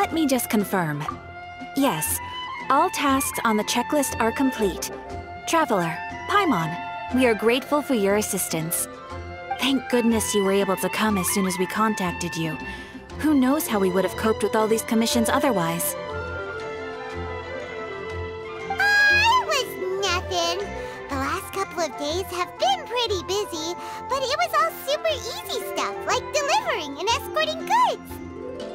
Let me just confirm. Yes, all tasks on the checklist are complete. Traveler, Paimon, we are grateful for your assistance. Thank goodness you were able to come as soon as we contacted you. Who knows how we would have coped with all these commissions otherwise? It was nothing. The last couple of days have been pretty busy, but it was all super easy stuff, like delivering and escorting goods.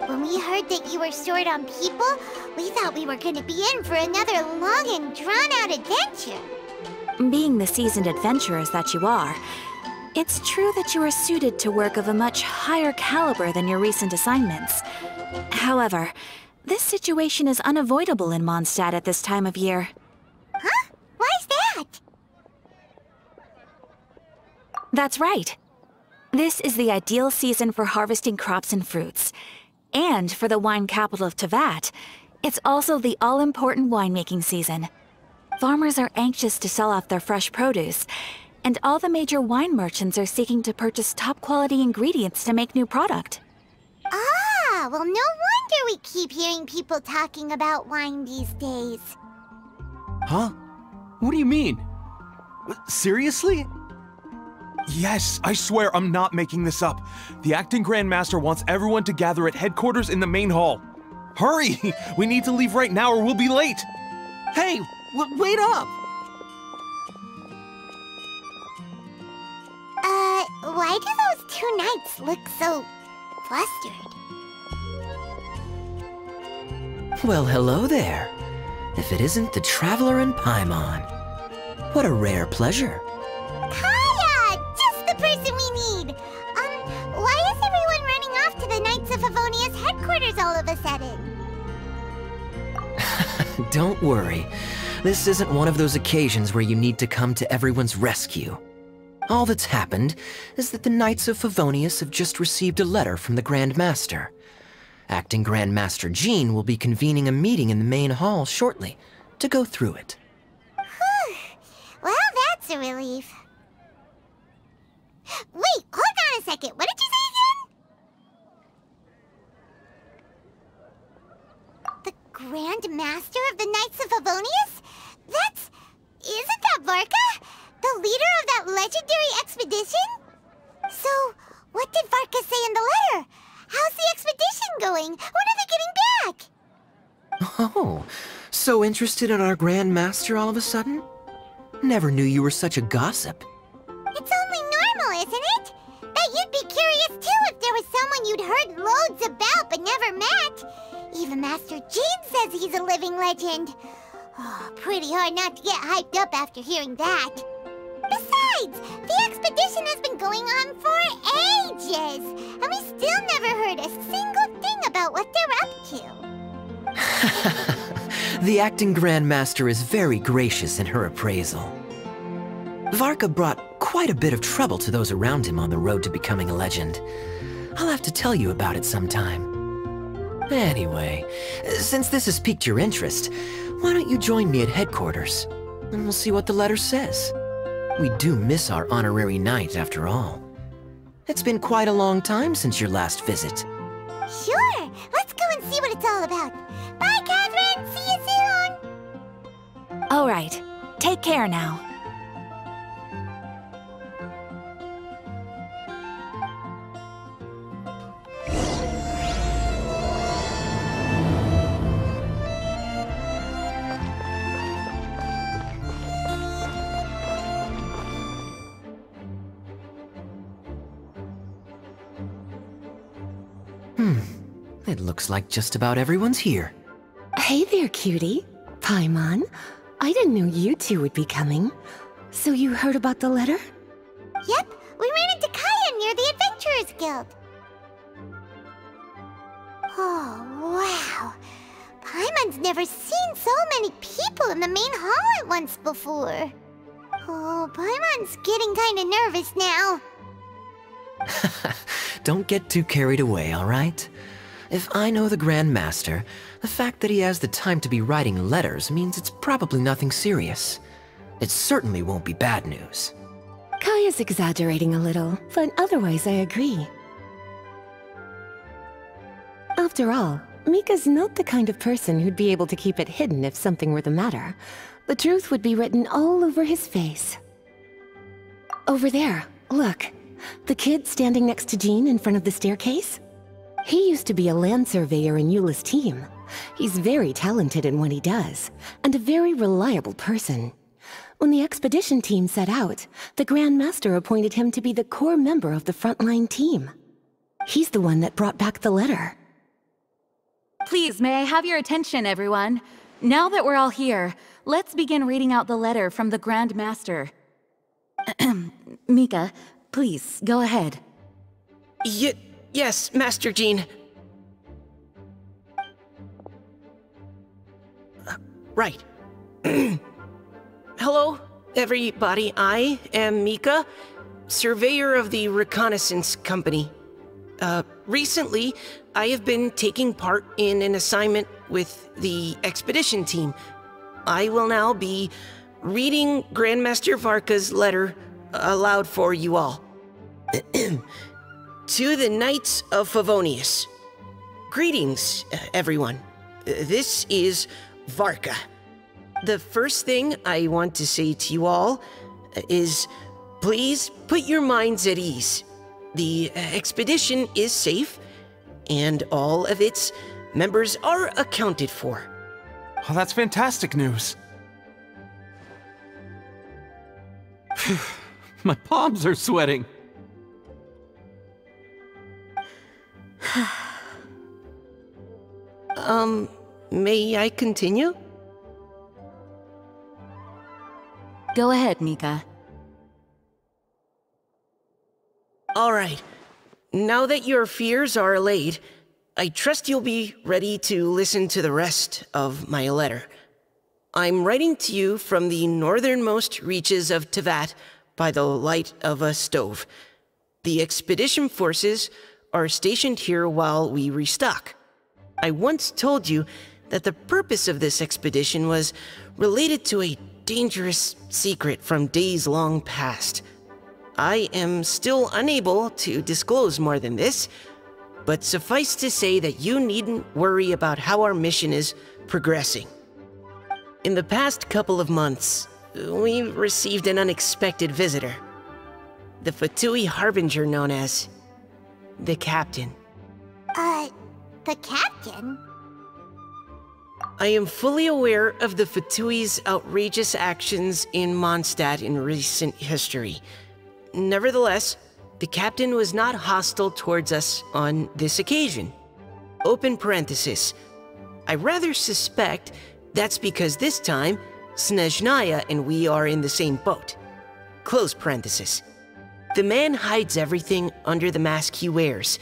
When we heard that you were short on people, we thought we were going to be in for another long and drawn-out adventure. Being the seasoned adventurers that you are, it's true that you are suited to work of a much higher caliber than your recent assignments. However, this situation is unavoidable in Mondstadt at this time of year. Huh? Why's that? That's right. This is the ideal season for harvesting crops and fruits. And for the wine capital of Teyvat, it's also the all-important winemaking season. Farmers are anxious to sell off their fresh produce, and all the major wine merchants are seeking to purchase top-quality ingredients to make new product. Ah, well, no wonder we keep hearing people talking about wine these days. Huh? What do you mean? Seriously? Yes, I swear I'm not making this up. The acting Grand Master wants everyone to gather at headquarters in the main hall. Hurry! We need to leave right now or we'll be late! Hey, wait up! Why do those two knights look so flustered? Well, hello there. If it isn't the Traveler and Paimon. What a rare pleasure. Kaya! Just the person we need! Why is everyone running off to the Knights of Favonius headquarters all of a sudden? Don't worry. This isn't one of those occasions where you need to come to everyone's rescue. All that's happened is that the Knights of Favonius have just received a letter from the Grand Master. Acting Grand Master Jean will be convening a meeting in the main hall shortly to go through it. Whew. Well, that's a relief. Wait, hold on a second. What did you say again? The Grand Master of the Knights of Favonius? Isn't that Varka? The leader of that legendary expedition? So, what did Varka say in the letter? How's the expedition going? When are they getting back? Oh, so interested in our Grand Master all of a sudden? Never knew you were such a gossip. It's only normal, isn't it? Bet you'd be curious too if there was someone you'd heard loads about but never met. Even Master Jean says he's a living legend. Oh, pretty hard not to get hyped up after hearing that. Besides, the expedition has been going on for ages, and we still never heard a single thing about what they're up to. The acting Grand Master is very gracious in her appraisal. Varka brought quite a bit of trouble to those around him on the road to becoming a legend. I'll have to tell you about it sometime. Anyway, since this has piqued your interest, why don't you join me at headquarters, and we'll see what the letter says. We do miss our honorary knight, after all. It's been quite a long time since your last visit. Sure, let's go and see what it's all about. Bye, Catherine! See you soon! All right, take care now. It looks like just about everyone's here. Hey there, cutie. Paimon. I didn't know you two would be coming. So you heard about the letter? Yep, we ran into Kaya near the Adventurers Guild. Oh, wow. Paimon's never seen so many people in the main hall at once before. Oh, Paimon's getting kinda nervous now. Don't get too carried away, all right? If I know the Grand Master, the fact that he has the time to be writing letters means it's probably nothing serious. It certainly won't be bad news. Kaya's exaggerating a little, but otherwise I agree. After all, Mika's not the kind of person who'd be able to keep it hidden if something were the matter. The truth would be written all over his face. Over there, look. The kid standing next to Jean in front of the staircase? He used to be a land surveyor in Eula's team. He's very talented in what he does, and a very reliable person. When the expedition team set out, the Grand Master appointed him to be the core member of the frontline team. He's the one that brought back the letter. Please, may I have your attention, everyone? Now that we're all here, let's begin reading out the letter from the Grand Master. Mika, please, go ahead. Yes, Master Jean. Right. Hello, everybody. I am Mika, surveyor of the Reconnaissance Company. Recently, I have been taking part in an assignment with the expedition team. I will now be reading Grandmaster Varka's letter aloud for you all. To the Knights of Favonius. Greetings, everyone. This is Varka. The first thing I want to say to you all is, please put your minds at ease. The expedition is safe, and all of its members are accounted for. Oh, that's fantastic news. My palms are sweating. May I continue? Go ahead, Mika. All right. Now that your fears are allayed, I trust you'll be ready to listen to the rest of my letter. I'm writing to you from the northernmost reaches of Tevat by the light of a stove. The expedition forces are stationed here while we restock. I once told you that the purpose of this expedition was related to a dangerous secret from days long past. I am still unable to disclose more than this, but suffice to say that you needn't worry about how our mission is progressing. In the past couple of months, we received an unexpected visitor. The Fatui Harbinger known as the Captain. The Captain? I am fully aware of the Fatui's outrageous actions in Mondstadt in recent history. Nevertheless, the Captain was not hostile towards us on this occasion. Open parenthesis. I rather suspect that's because this time, Snezhnaya and we are in the same boat. Close parenthesis. The man hides everything under the mask he wears,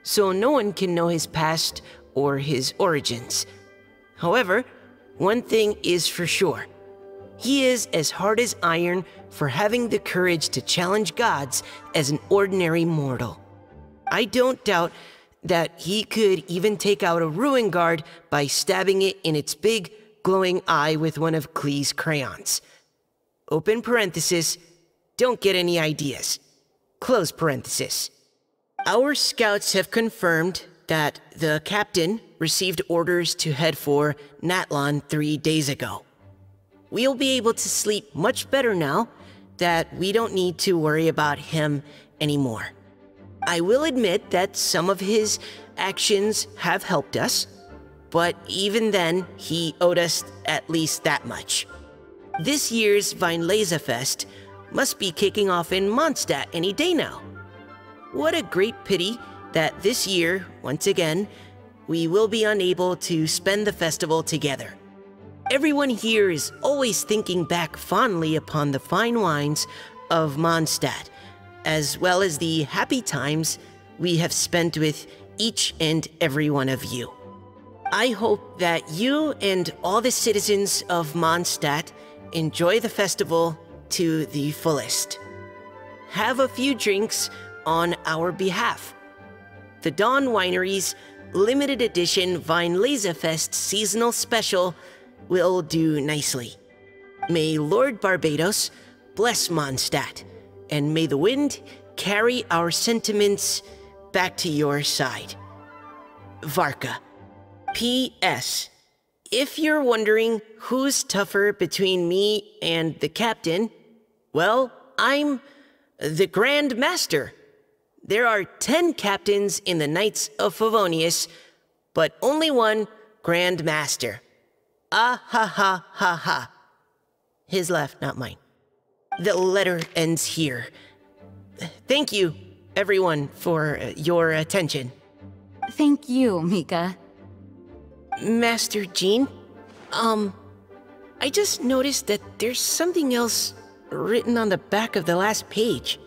so no one can know his past or his origins. However, one thing is for sure. He is as hard as iron for having the courage to challenge gods as an ordinary mortal. I don't doubt that he could even take out a ruin guard by stabbing it in its big, glowing eye with one of Klee's crayons. Open parenthesis, don't get any ideas. Close parenthesis. Our scouts have confirmed that the Captain received orders to head for Natlan 3 days ago. We'll be able to sleep much better now that we don't need to worry about him anymore. I will admit that some of his actions have helped us, but even then, he owed us at least that much. This year's Weinlesefest must be kicking off in Mondstadt any day now. What a great pity that this year, once again, we will be unable to spend the festival together. Everyone here is always thinking back fondly upon the fine wines of Mondstadt, as well as the happy times we have spent with each and every one of you. I hope that you and all the citizens of Mondstadt enjoy the festival to the fullest. Have a few drinks on our behalf. The Dawn Winery's limited edition Weinlesefest seasonal special will do nicely. May Lord Barbados bless Mondstadt, and may the wind carry our sentiments back to your side. Varka. P.S. If you're wondering who's tougher between me and the captain, well, I'm the Grand Master. There are 10 captains in the Knights of Favonius, but only one Grand Master. Ah ha ha ha ha. His laugh, not mine. The letter ends here. Thank you, everyone, for your attention. Thank you, Mika. Master Jean, I just noticed that there's something else written on the back of the last page.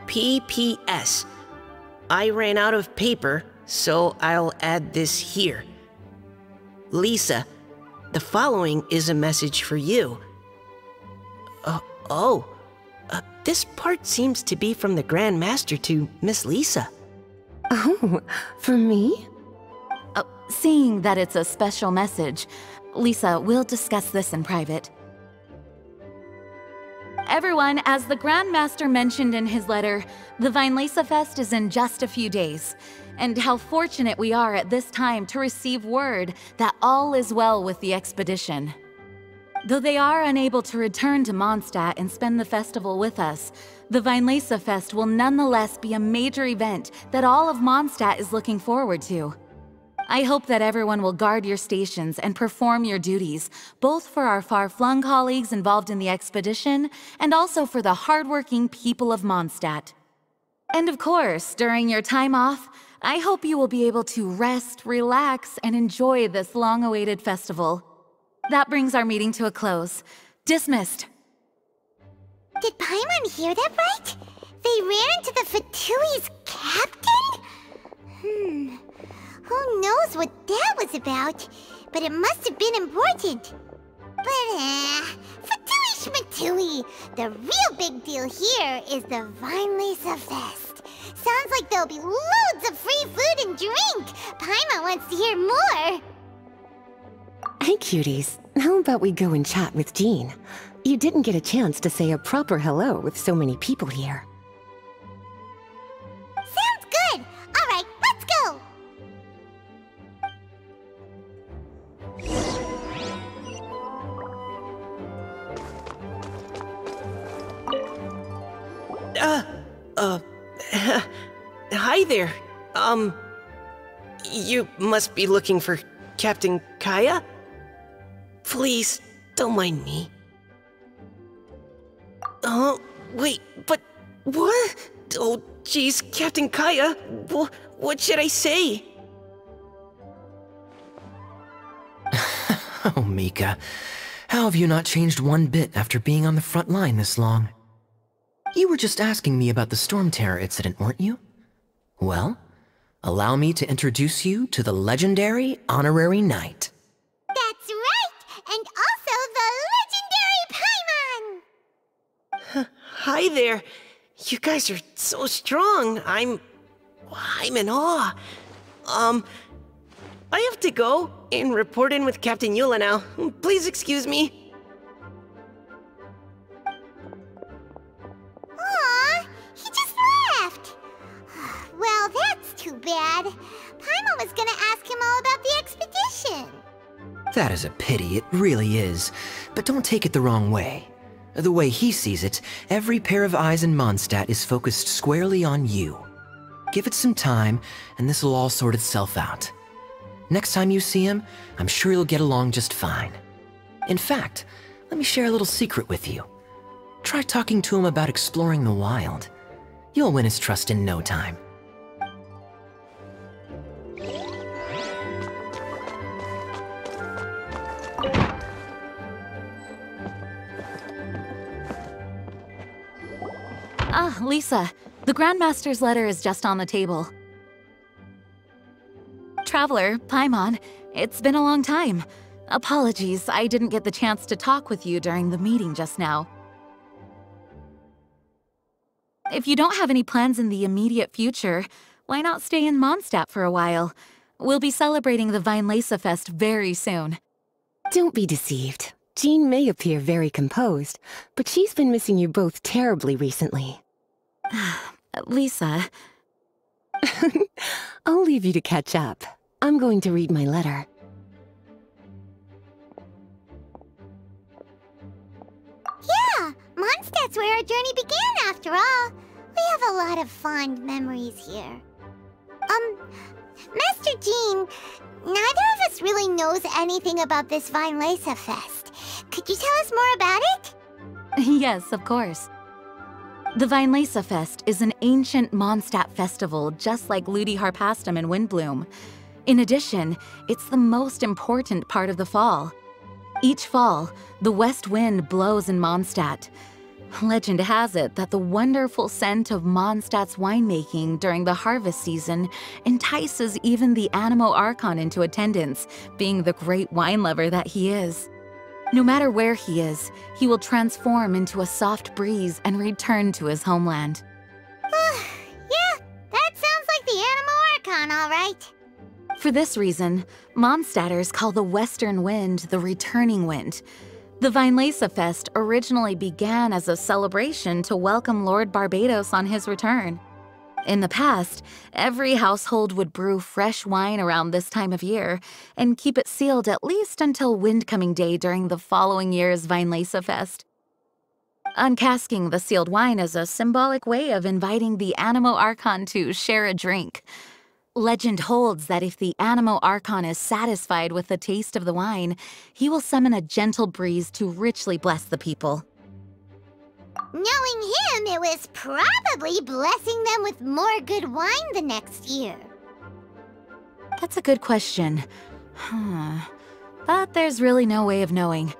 P.P.S. I ran out of paper, so I'll add this here. Lisa, the following is a message for you. This part seems to be from the Grand Master to Miss Lisa. Oh, for me? Seeing that it's a special message, Lisa, we'll discuss this in private. Everyone, as the Grand Master mentioned in his letter, the Vinelesa Fest is in just a few days. And how fortunate we are at this time to receive word that all is well with the expedition. Though they are unable to return to Mondstadt and spend the festival with us, the Vinelesa Fest will nonetheless be a major event that all of Mondstadt is looking forward to. I hope that everyone will guard your stations and perform your duties, both for our far-flung colleagues involved in the expedition and also for the hardworking people of Mondstadt. And of course, during your time off, I hope you will be able to rest, relax, and enjoy this long-awaited festival. That brings our meeting to a close. Dismissed. Did Paimon hear that right? They ran into the Fatui's captain? Who knows what that was about? But it must have been important. But, Fatui Schmatui! The real big deal here is the Vinelesa Fest. Sounds like there'll be loads of free food and drink! Paimon wants to hear more! Hey, cuties. How about we go and chat with Jean? You didn't get a chance to say a proper hello with so many people here. Sounds good! Alright, let's go! Hi there. You must be looking for Captain Kaya? Please, don't mind me. Oh, wait, but what? Oh, jeez, Captain Kaya, what should I say? Oh, Mika, how have you not changed one bit after being on the front line this long? You were just asking me about the Storm Terror incident, weren't you? Well, allow me to introduce you to the legendary Honorary Knight. That's right! And also the legendary Paimon! Hi there. You guys are so strong. I'm in awe. I have to go and report in with Captain Eula now. Please excuse me. Aw, he just left! Well, that's too bad. Paimon was gonna ask him all about the expedition. That is a pity, it really is. But don't take it the wrong way. The way he sees it, every pair of eyes in Mondstadt is focused squarely on you. Give it some time, and this will all sort itself out. Next time you see him, I'm sure you'll get along just fine. In fact, let me share a little secret with you. Try talking to him about exploring the wild. You'll win his trust in no time. Ah, Lisa, the Grandmaster's letter is just on the table. Traveler, Paimon, it's been a long time. Apologies, I didn't get the chance to talk with you during the meeting just now. If you don't have any plans in the immediate future, why not stay in Mondstadt for a while? We'll be celebrating the Vinelesa Fest very soon. Don't be deceived. Jean may appear very composed, but she's been missing you both terribly recently. Lisa. I'll leave you to catch up. I'm going to read my letter. Yeah, Mondstadt's where our journey began after all. We have a lot of fond memories here. Master Jean, neither of us really knows anything about this Vinelesa Fest. Could you tell us more about it? Yes, of course. The Vinelesa Fest is an ancient Mondstadt festival just like Ludi Harpastum and Windbloom. In addition, it's the most important part of the fall. Each fall, the west wind blows in Mondstadt. Legend has it that the wonderful scent of Mondstadt's winemaking during the harvest season entices even the Animo Archon into attendance, being the great wine lover that he is. No matter where he is, he will transform into a soft breeze and return to his homeland. Yeah, that sounds like the Animo Archon, all right. For this reason, Mondstadters call the western wind the returning wind. The Vinelesa Fest originally began as a celebration to welcome Lord Barbados on his return. In the past, every household would brew fresh wine around this time of year and keep it sealed at least until Windcoming Day during the following year's Vinelesa Fest. Uncasking the sealed wine is a symbolic way of inviting the Animo Archon to share a drink. Legend holds that if the Animo Archon is satisfied with the taste of the wine, he will summon a gentle breeze to richly bless the people. Knowing him, it was probably blessing them with more good wine the next year. That's a good question. But there's really no way of knowing.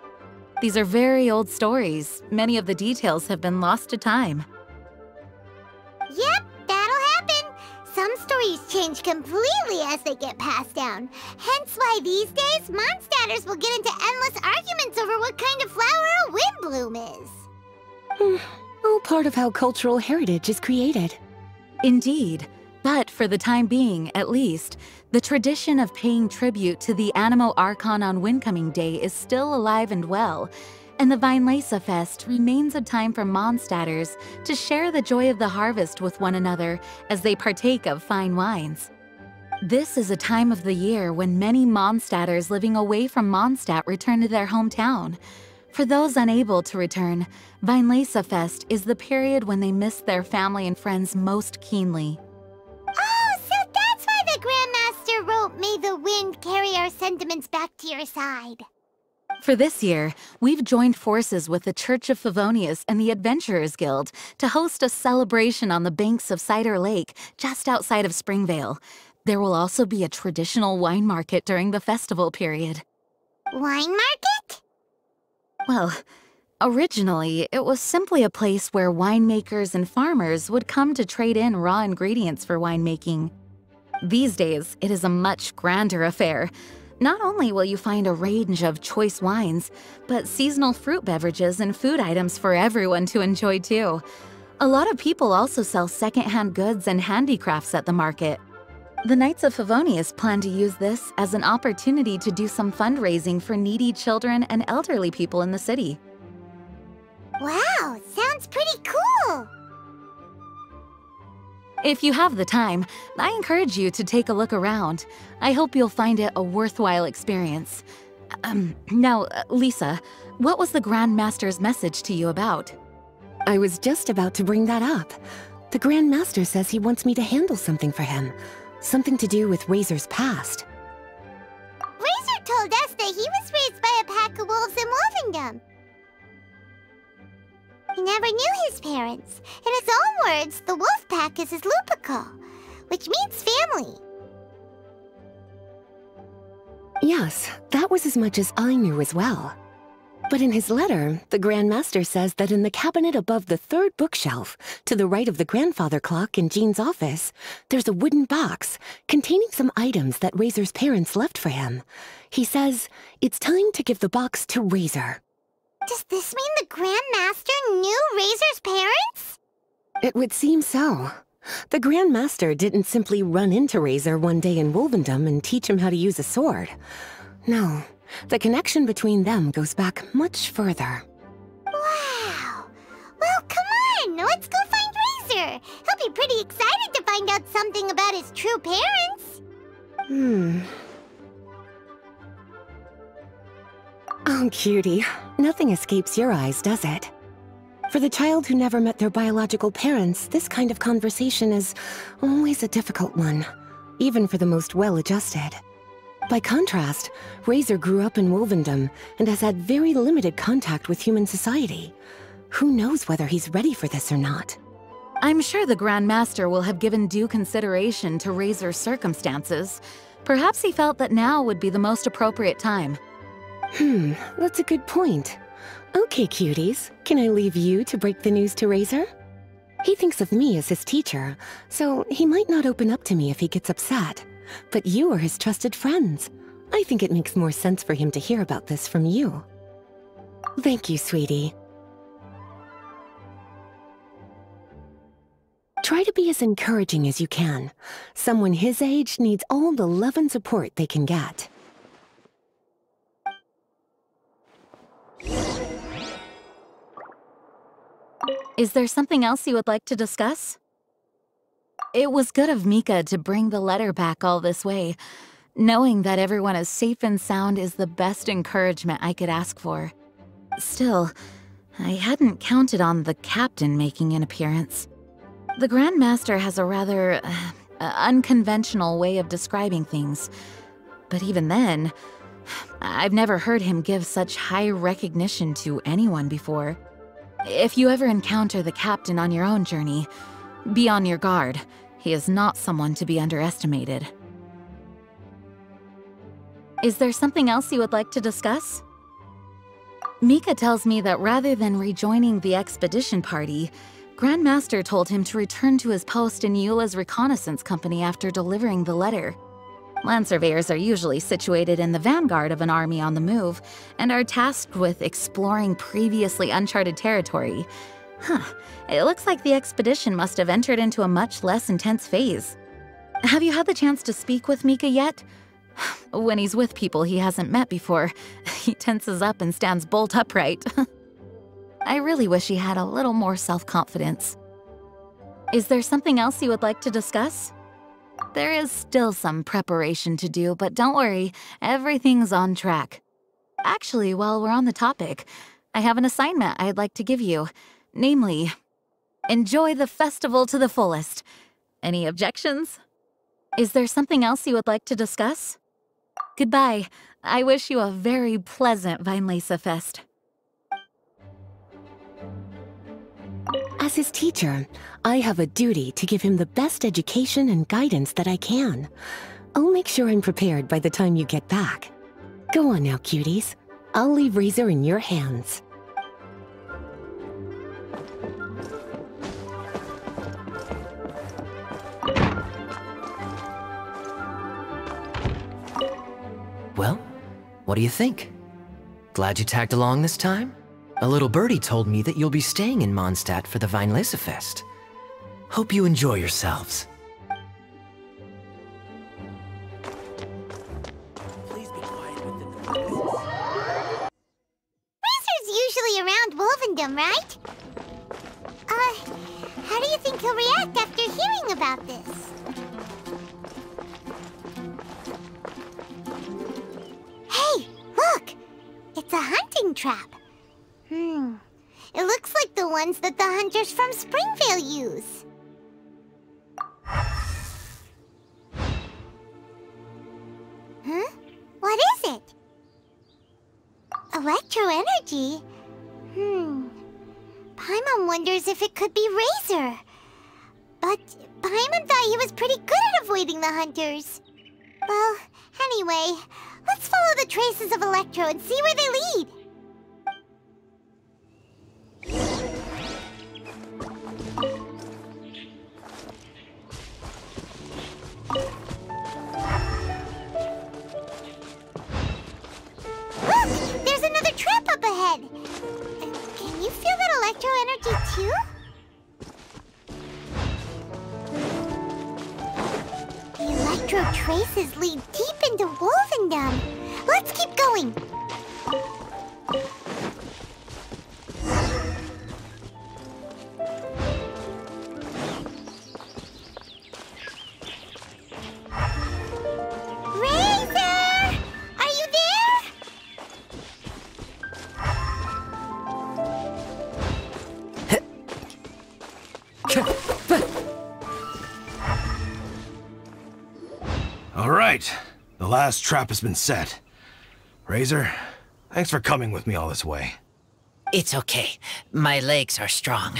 These are very old stories. Many of the details have been lost to time. Yep, that'll happen. Some stories change completely as they get passed down. Hence why these days, Mondstadters will get into endless arguments over what kind of flower a windbloom is. All part of how cultural heritage is created. Indeed. But for the time being, at least, the tradition of paying tribute to the Animo Archon on Windcoming Day is still alive and well, and the Vinelesa Fest remains a time for Mondstadters to share the joy of the harvest with one another as they partake of fine wines. This is a time of the year when many Mondstadters living away from Mondstadt return to their hometown. For those unable to return, Vinelesa Fest is the period when they miss their family and friends most keenly. Oh, so that's why the Grandmaster wrote, "May the wind carry our sentiments back to your side." For this year, we've joined forces with the Church of Favonius and the Adventurers Guild to host a celebration on the banks of Cider Lake, just outside of Springvale. There will also be a traditional wine market during the festival period. Wine market? Well, originally, it was simply a place where winemakers and farmers would come to trade in raw ingredients for winemaking. These days, it is a much grander affair. Not only will you find a range of choice wines, but seasonal fruit beverages and food items for everyone to enjoy too. A lot of people also sell secondhand goods and handicrafts at the market. The Knights of Favonius plan to use this as an opportunity to do some fundraising for needy children and elderly people in the city. Wow, sounds pretty cool! If you have the time, I encourage you to take a look around. I hope you'll find it a worthwhile experience. Now, Lisa, what was the Grand Master's message to you about? I was just about to bring that up. The Grand Master says he wants me to handle something for him. Something to do with Razor's past. Razor told us that he was raised by a pack of wolves in Wolvendom. He never knew his parents. In his own words, the wolf pack is his lupical, which means family. Yes, that was as much as I knew as well. But in his letter, the Grand Master says that in the cabinet above the third bookshelf, to the right of the grandfather clock in Jean's office, there's a wooden box containing some items that Razor's parents left for him. He says it's time to give the box to Razor. Does this mean the Grand Master knew Razor's parents? It would seem so. The Grand Master didn't simply run into Razor one day in Wolvendom and teach him how to use a sword. No. The connection between them goes back much further. Wow! Well, come on! Let's go find Razor! He'll be pretty excited to find out something about his true parents. Oh, cutie. Nothing escapes your eyes, does it? For the child who never met their biological parents, this kind of conversation is always a difficult one, even for the most well-adjusted. By contrast, Razor grew up in Wolvendom and has had very limited contact with human society. Who knows whether he's ready for this or not? I'm sure the Grand Master will have given due consideration to Razor's circumstances. Perhaps he felt that now would be the most appropriate time. That's a good point. Okay, cuties, can I leave you to break the news to Razor? He thinks of me as his teacher, so he might not open up to me if he gets upset. But you are his trusted friends. I think it makes more sense for him to hear about this from you. Thank you, sweetie. Try to be as encouraging as you can. Someone his age needs all the love and support they can get. Is there something else you would like to discuss? It was good of Mika to bring the letter back all this way. Knowing that everyone is safe and sound is the best encouragement I could ask for. Still, I hadn't counted on the captain making an appearance. The Grand Master has a rather unconventional way of describing things. But even then, I've never heard him give such high recognition to anyone before. If you ever encounter the captain on your own journey, be on your guard. He is not someone to be underestimated. Is there something else you would like to discuss? Mika tells me that rather than rejoining the expedition party, Grand Master told him to return to his post in Eula's reconnaissance company after delivering the letter. Land surveyors are usually situated in the vanguard of an army on the move, and are tasked with exploring previously uncharted territory. It looks like the expedition must have entered into a much less intense phase. Have you had the chance to speak with Mika yet? When he's with people he hasn't met before, he tenses up and stands bolt upright. I really wish he had a little more self-confidence. Is there something else you would like to discuss? There is still some preparation to do, but don't worry, everything's on track. Actually, while we're on the topic, I have an assignment I'd like to give you. Namely, enjoy the festival to the fullest. Any objections? Is there something else you would like to discuss? Goodbye. I wish you a very pleasant Weinlese Fest. As his teacher, I have a duty to give him the best education and guidance that I can. I'll make sure I'm prepared by the time you get back. Go on now, cuties. I'll leave Razor in your hands. Well, what do you think? Glad you tagged along this time? A little birdie told me that you'll be staying in Mondstadt for the Weinlese Fest. Hope you enjoy yourselves. Please be quiet with the noises. Razor's usually around Wolvendom, right? How do you think he'll react after hearing about this? Hey, look! It's a hunting trap. It looks like the ones that the hunters from Springvale use. Huh? What is it? Electro energy? Paimon wonders if it could be Razor. But Paimon thought he was pretty good at avoiding the hunters. Well, anyway, let's follow the traces of Electro and see where they lead. Look! There's another trap up ahead! Can you feel that electro energy too? The electro traces lead deep into Wolvendom. Let's keep going! right. The last trap has been set. Razor, thanks for coming with me all this way. It's okay. My legs are strong.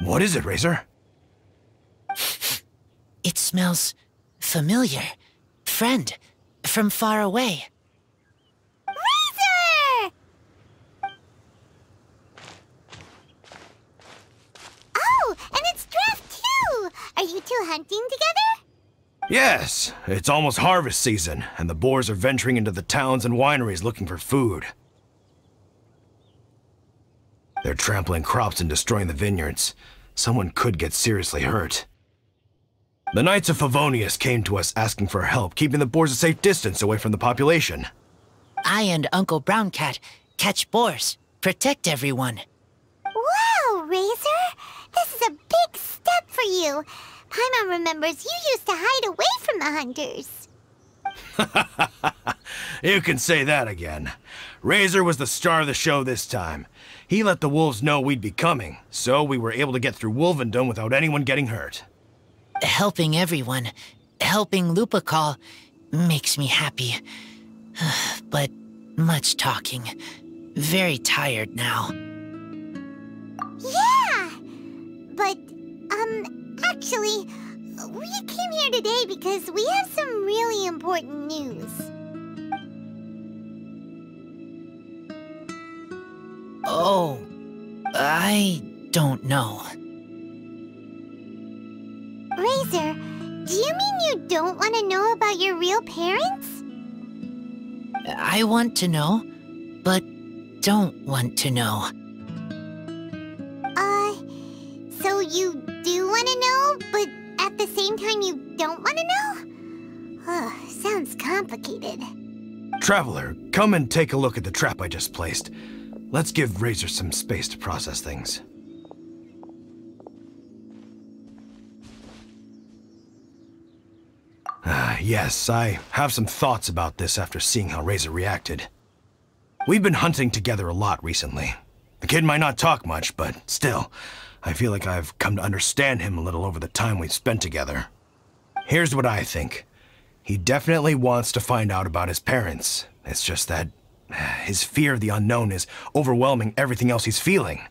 What is it, Razor? It smells familiar. Friend, from far away. Razor! Oh, and it's Draft too! Are you two hunting together? Yes, it's almost harvest season, and the boars are venturing into the towns and wineries looking for food. They're trampling crops and destroying the vineyards. Someone could get seriously hurt. The Knights of Favonius came to us asking for help, keeping the boars a safe distance away from the population. I and Uncle Brown Cat catch boars, protect everyone. Wow, Razor! This is a big step for you. Paimon remembers you used to hide away from the hunters. You can say that again. Razor was the star of the show this time. He let the wolves know we'd be coming, so we were able to get through Wolvendom without anyone getting hurt. Helping everyone, helping Lupercal, makes me happy. But much talking. Very tired now. Yeah! But, actually, we came here today because we have some really important news. Oh, I don't know. Razor, do you mean you don't want to know about your real parents? I want to know, but don't want to know. So you do want to know, but at the same time you don't want to know? Sounds complicated. Traveler, come and take a look at the trap I just placed. Let's give Razor some space to process things. Yes, I have some thoughts about this after seeing how Razor reacted. We've been hunting together a lot recently. The kid might not talk much, but still, I feel like I've come to understand him a little over the time we've spent together. Here's what I think. He definitely wants to find out about his parents. It's just that his fear of the unknown is overwhelming everything else he's feeling.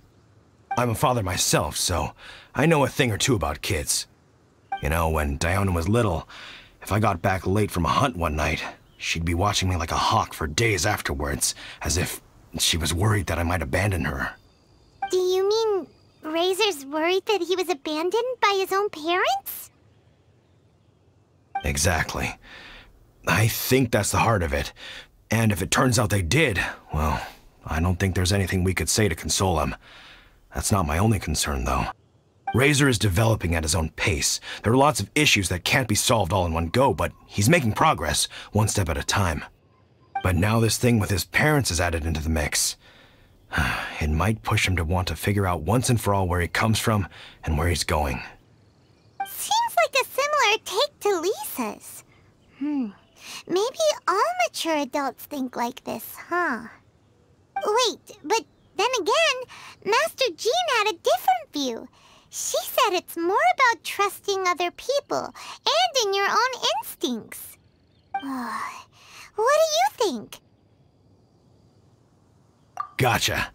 I'm a father myself, so I know a thing or two about kids. You know, when Diona was little, if I got back late from a hunt one night, she'd be watching me like a hawk for days afterwards, as if she was worried that I might abandon her. Do you mean Razor's worried that he was abandoned by his own parents? Exactly. I think that's the heart of it. And if it turns out they did, well, I don't think there's anything we could say to console him. That's not my only concern, though. Razor is developing at his own pace. There are lots of issues that can't be solved all in one go, but he's making progress, one step at a time. But now this thing with his parents is added into the mix. It might push him to want to figure out once and for all where he comes from and where he's going. Seems like a similar take to Lisa's. Maybe all mature adults think like this, huh? Wait, but then again, Master Jean had a different view. She said it's more about trusting other people and in your own instincts. What do you think? Gotcha.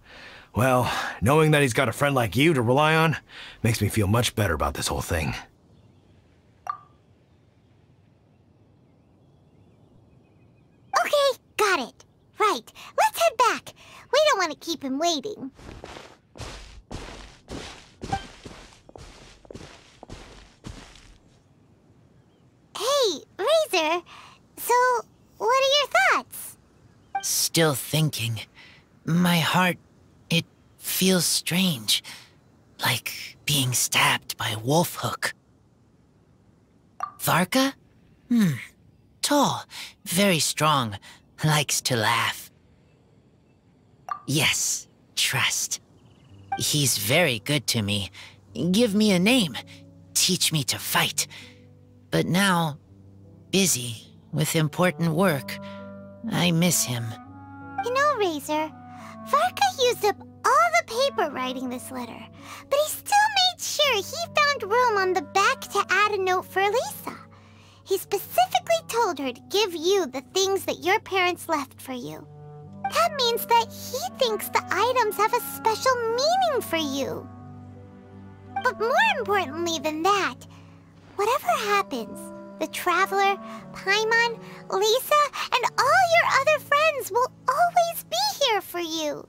Well, knowing that he's got a friend like you to rely on makes me feel much better about this whole thing. Okay, got it. Right, let's head back. We don't want to keep him waiting. Hey, Razor. So, what are your thoughts? Still thinking. My heart, it feels strange. Like being stabbed by a wolf hook. Varka? Tall, very strong, likes to laugh. Yes, trust. He's very good to me. Give me a name, teach me to fight. But now, busy with important work, I miss him. You know, Razor, Varka used up all the paper writing this letter, but he still made sure sure he found room on the back to add a note for Lisa. He specifically told her to give you the things that your parents left for you. That means that he thinks the items have a special meaning for you. But more importantly than that, whatever happens, the Traveler, Paimon, Lisa, and all your other friends will always be here for you.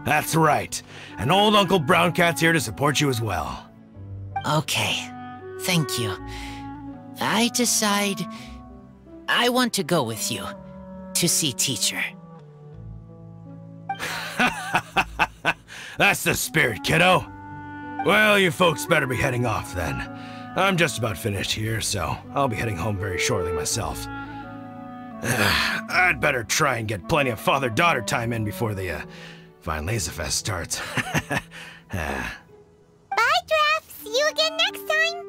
That's right. And old Uncle Brown Cat's here to support you as well. Okay, thank you. I decide I want to go with you to see teacher. That's the spirit, kiddo. Well, you folks better be heading off then. I'm just about finished here, so I'll be heading home very shortly myself. I'd better try and get plenty of father-daughter time in before the Fine Laserfest starts. Bye, Draf. See you again next time.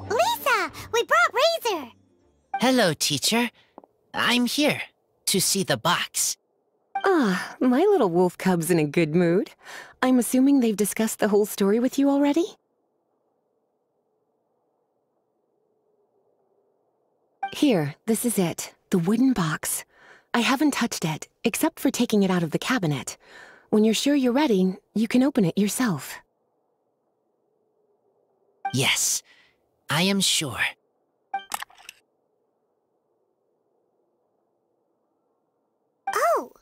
Lisa, we brought Razor. Hello, teacher. I'm here to see the box. Ah, my little wolf cub's in a good mood. I'm assuming they've discussed the whole story with you already? Here, this is it. The wooden box. I haven't touched it, except for taking it out of the cabinet. When you're sure you're ready, you can open it yourself. Yes, I am sure. Oh,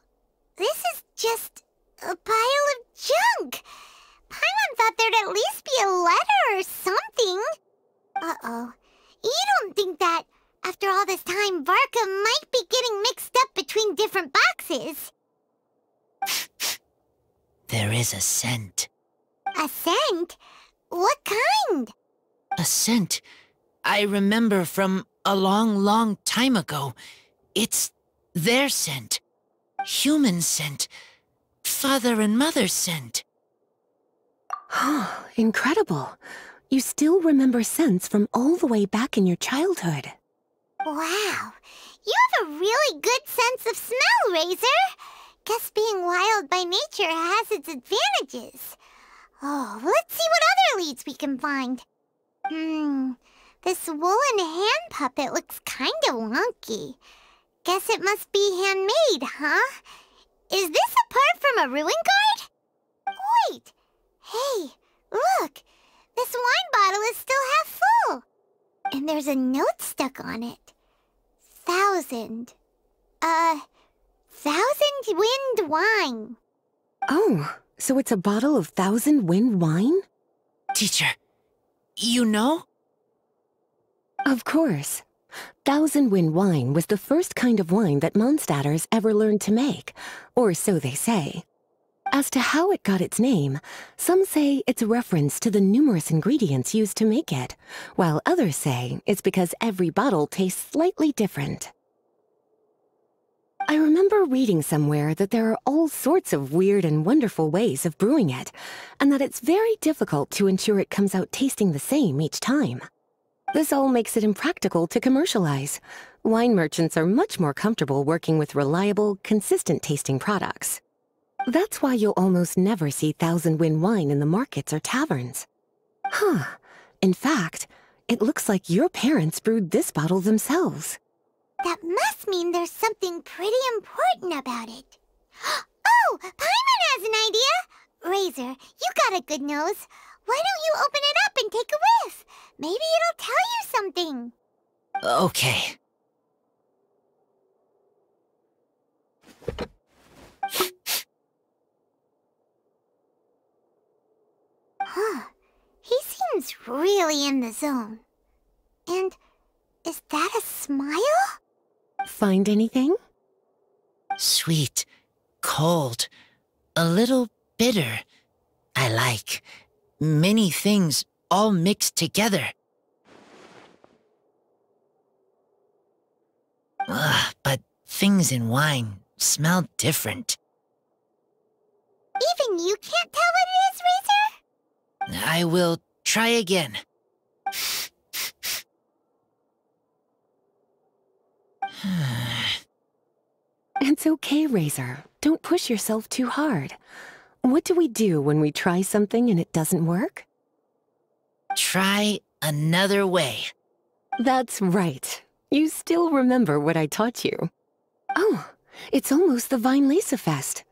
this is just a pile of junk. Paimon thought there'd at least be a letter or something. Uh-oh. You don't think that, after all this time, Varka might be getting mixed up between different boxes? There is a scent. A scent? What kind? A scent I remember from a long, long time ago. It's their scent. Human scent. Father and mother scent. Incredible. You still remember scents from all the way back in your childhood. Wow. You have a really good sense of smell, Razor. Guess being wild by nature has its advantages. Oh, let's see what other leads we can find. This woolen hand puppet looks kind of wonky. Guess it must be handmade, huh? Is this a part from a ruin guard? Wait! Hey, look! This wine bottle is still half full! And there's a note stuck on it. 1,000 wind wine. Oh, so it's a bottle of 1,000 wind wine? Teacher, you know? Of course. 1,000 wind wine was the first kind of wine that Mondstadters ever learned to make, or so they say. As to how it got its name, some say it's a reference to the numerous ingredients used to make it, while others say it's because every bottle tastes slightly different. I remember reading somewhere that there are all sorts of weird and wonderful ways of brewing it, and that it's very difficult to ensure it comes out tasting the same each time. This all makes it impractical to commercialize. Wine merchants are much more comfortable working with reliable, consistent-tasting products. That's why you'll almost never see 1,000 wind wine in the markets or taverns. Huh. In fact, it looks like your parents brewed this bottle themselves. That must mean there's something pretty important about it. Oh, Paimon has an idea! Razor, you got a good nose. Why don't you open it up and take a whiff? Maybe it'll tell you something. Okay. Huh. He seems really in the zone. And is that a smile? Find anything? Sweet, cold, a little bitter. I like many things all mixed together. But things in wine smell different. Even you can't tell what it is, Razor? I will try again. It's okay, Razor. Don't push yourself too hard. What do we do when we try something and it doesn't work? Try another way. That's right. You still remember what I taught you. Oh, it's almost the Weinlese Fest.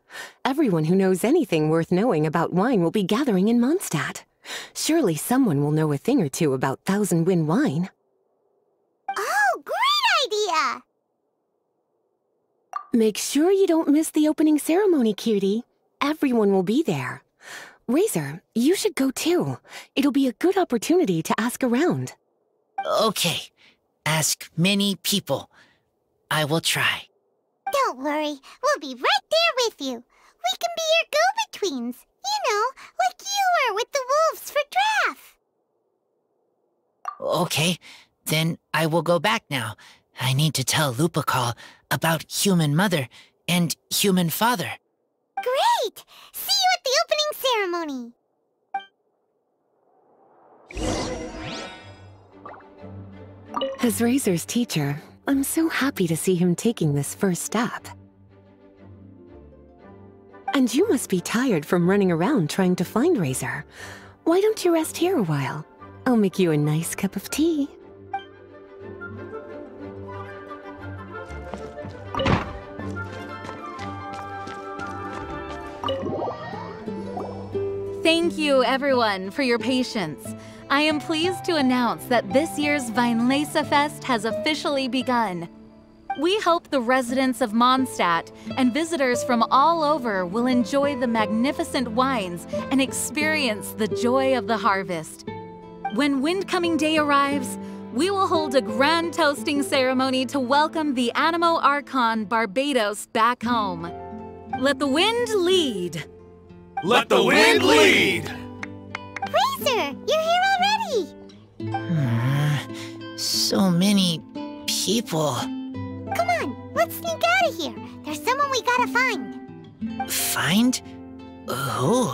Everyone who knows anything worth knowing about wine will be gathering in Mondstadt. Surely someone will know a thing or two about Thousand Wind wine. Oh, great idea! Make sure you don't miss the opening ceremony, cutie. Everyone will be there. Razor, you should go too. It'll be a good opportunity to ask around. Okay. Ask many people. I will try. Don't worry, we'll be right there with you. We can be your go-betweens. You know, like you were with the wolves for Draff. Okay, then I will go back now. I need to tell Lupercal about Human Mother and Human Father. Great! See you at the opening ceremony. As Razor's teacher, I'm so happy to see him taking this first step. And you must be tired from running around trying to find Razor. Why don't you rest here a while? I'll make you a nice cup of tea. Thank you, everyone, for your patience. I am pleased to announce that this year's Weinlese Fest has officially begun. We hope the residents of Mondstadt and visitors from all over will enjoy the magnificent wines and experience the joy of the harvest. When Windcoming Day arrives, we will hold a grand toasting ceremony to welcome the Animo Archon Barbados back home. Let the wind lead. Let the wind lead! Razor, you're here already. So many people. Come on, let's sneak out of here. There's someone we gotta find. Find? Who?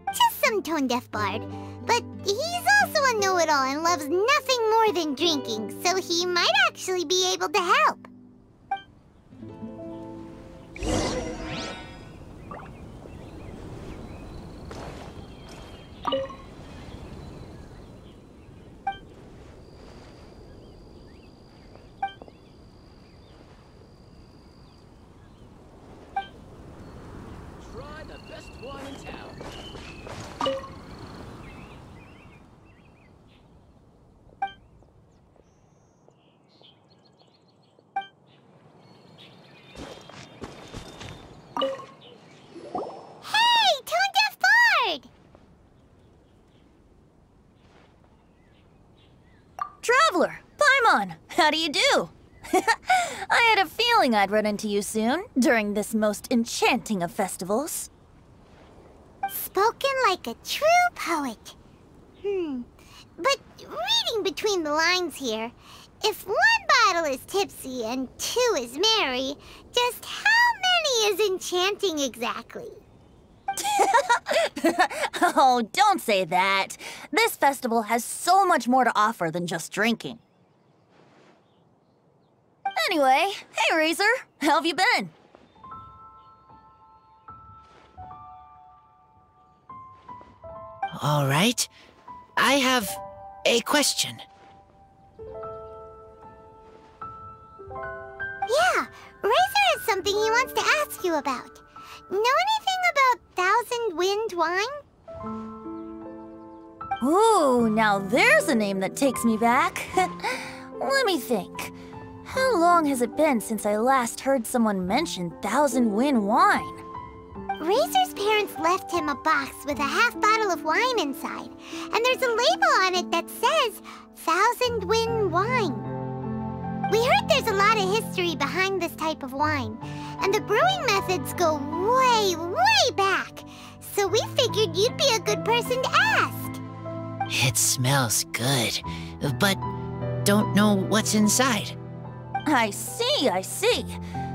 Just some tone-deaf bard. But he's also a know-it-all and loves nothing more than drinking, so he might actually be able to help. Try the best wine in town. Hey, tone-deaf bard! Traveler, Paimon, how do you do? I had a feeling I'd run into you soon, during this most enchanting of festivals. Spoken like a true poet. But reading between the lines here, if one bottle is tipsy and two is merry, just how many is enchanting exactly? Oh, don't say that. This festival has so much more to offer than just drinking. Anyway, hey Razor, how have you been? All right. I have a question. Yeah, Razor has something he wants to ask you about. Know anything about Thousand Wind wine? Ooh, now there's a name that takes me back. Let me think. How long has it been since I last heard someone mention Thousand Wind wine? Razor's parents left him a box with a half bottle of wine inside, and there's a label on it that says Thousand Wind wine. We heard there's a lot of history behind this type of wine, and the brewing methods go way, way back. So we figured you'd be a good person to ask. It smells good, but don't know what's inside. I see, I see.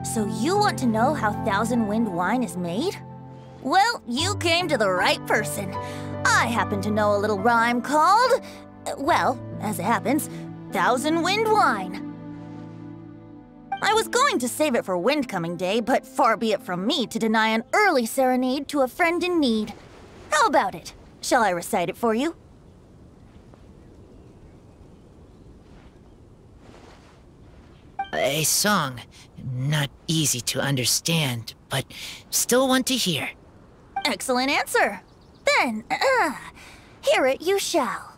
So you want to know how Thousand Wind wine is made? Well, you came to the right person. I happen to know a little rhyme called, well, as it happens, Thousand Wind Wine. I was going to save it for Windcoming Day, but far be it from me to deny an early serenade to a friend in need. How about it? Shall I recite it for you? A song, not easy to understand, but still one to hear. Excellent answer. Then, hear it you shall.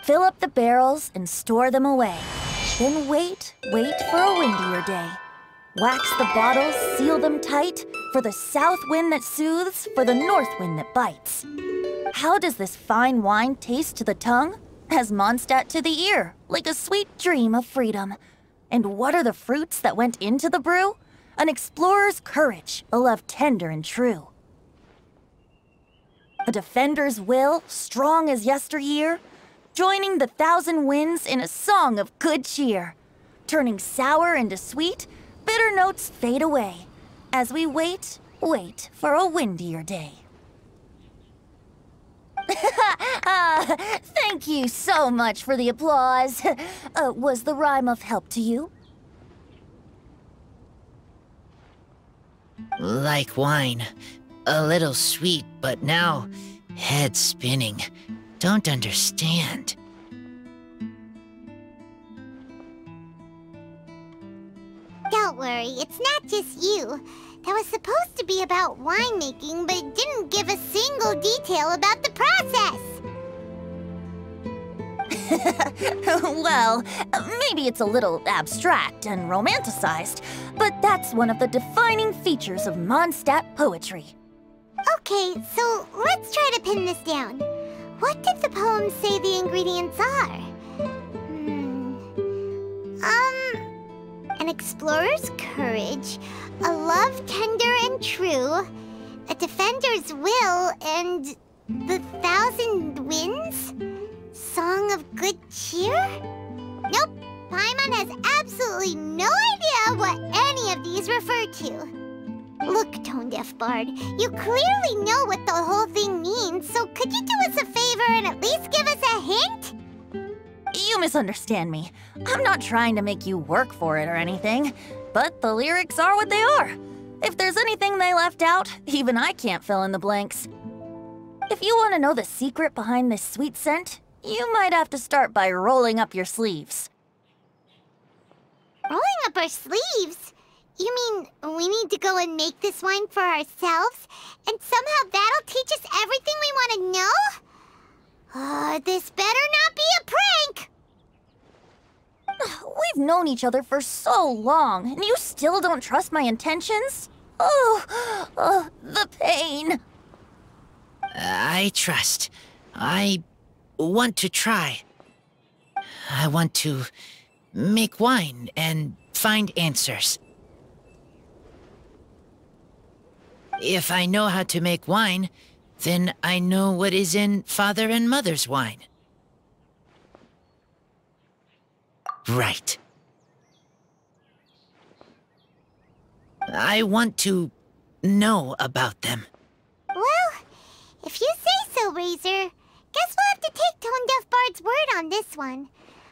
Fill up the barrels and store them away. Then wait for a windier day. Wax the bottles, seal them tight, for the south wind that soothes, for the north wind that bites. How does this fine wine taste to the tongue? As Mondstadt to the ear, like a sweet dream of freedom. And what are the fruits that went into the brew? An explorer's courage, a love tender and true. A defender's will, strong as yesteryear, joining the thousand winds in a song of good cheer. Turning sour into sweet, bitter notes fade away, as we wait for a windier day. Thank you so much for the applause. Was the rhyme of help to you? Like wine. A little sweet, but now head spinning. Don't understand. Don't worry, it's not just you. That was supposed to be about winemaking, but it didn't give a single detail about the process. Well, maybe it's a little abstract and romanticized, but that's one of the defining features of Mondstadt poetry. Okay, so let's try to pin this down. What did the poem say the ingredients are? An explorer's courage, a love tender and true, a defender's will, and the thousand winds? Song of good cheer? Nope, Paimon has absolutely no idea what any of these refer to. Look, Tone-Deaf Bard, you clearly know what the whole thing means, so could you do us a favor and at least give us a hint? You misunderstand me. I'm not trying to make you work for it or anything, but the lyrics are what they are. If there's anything they left out, even I can't fill in the blanks. If you want to know the secret behind this sweet scent, you might have to start by rolling up your sleeves. Rolling up our sleeves? You mean we need to go and make this wine for ourselves, and somehow that'll teach us everything we want to know? This better not be a prank! We've known each other for so long, and you still don't trust my intentions? Oh, the pain. I trust. I want to try. I want to make wine and find answers. If I know how to make wine, then I know what is in Father and Mother's wine. Right. I want to know about them. Well, if you say so, Razor, guess we'll have to take Tone-Deaf Bard's word on this one.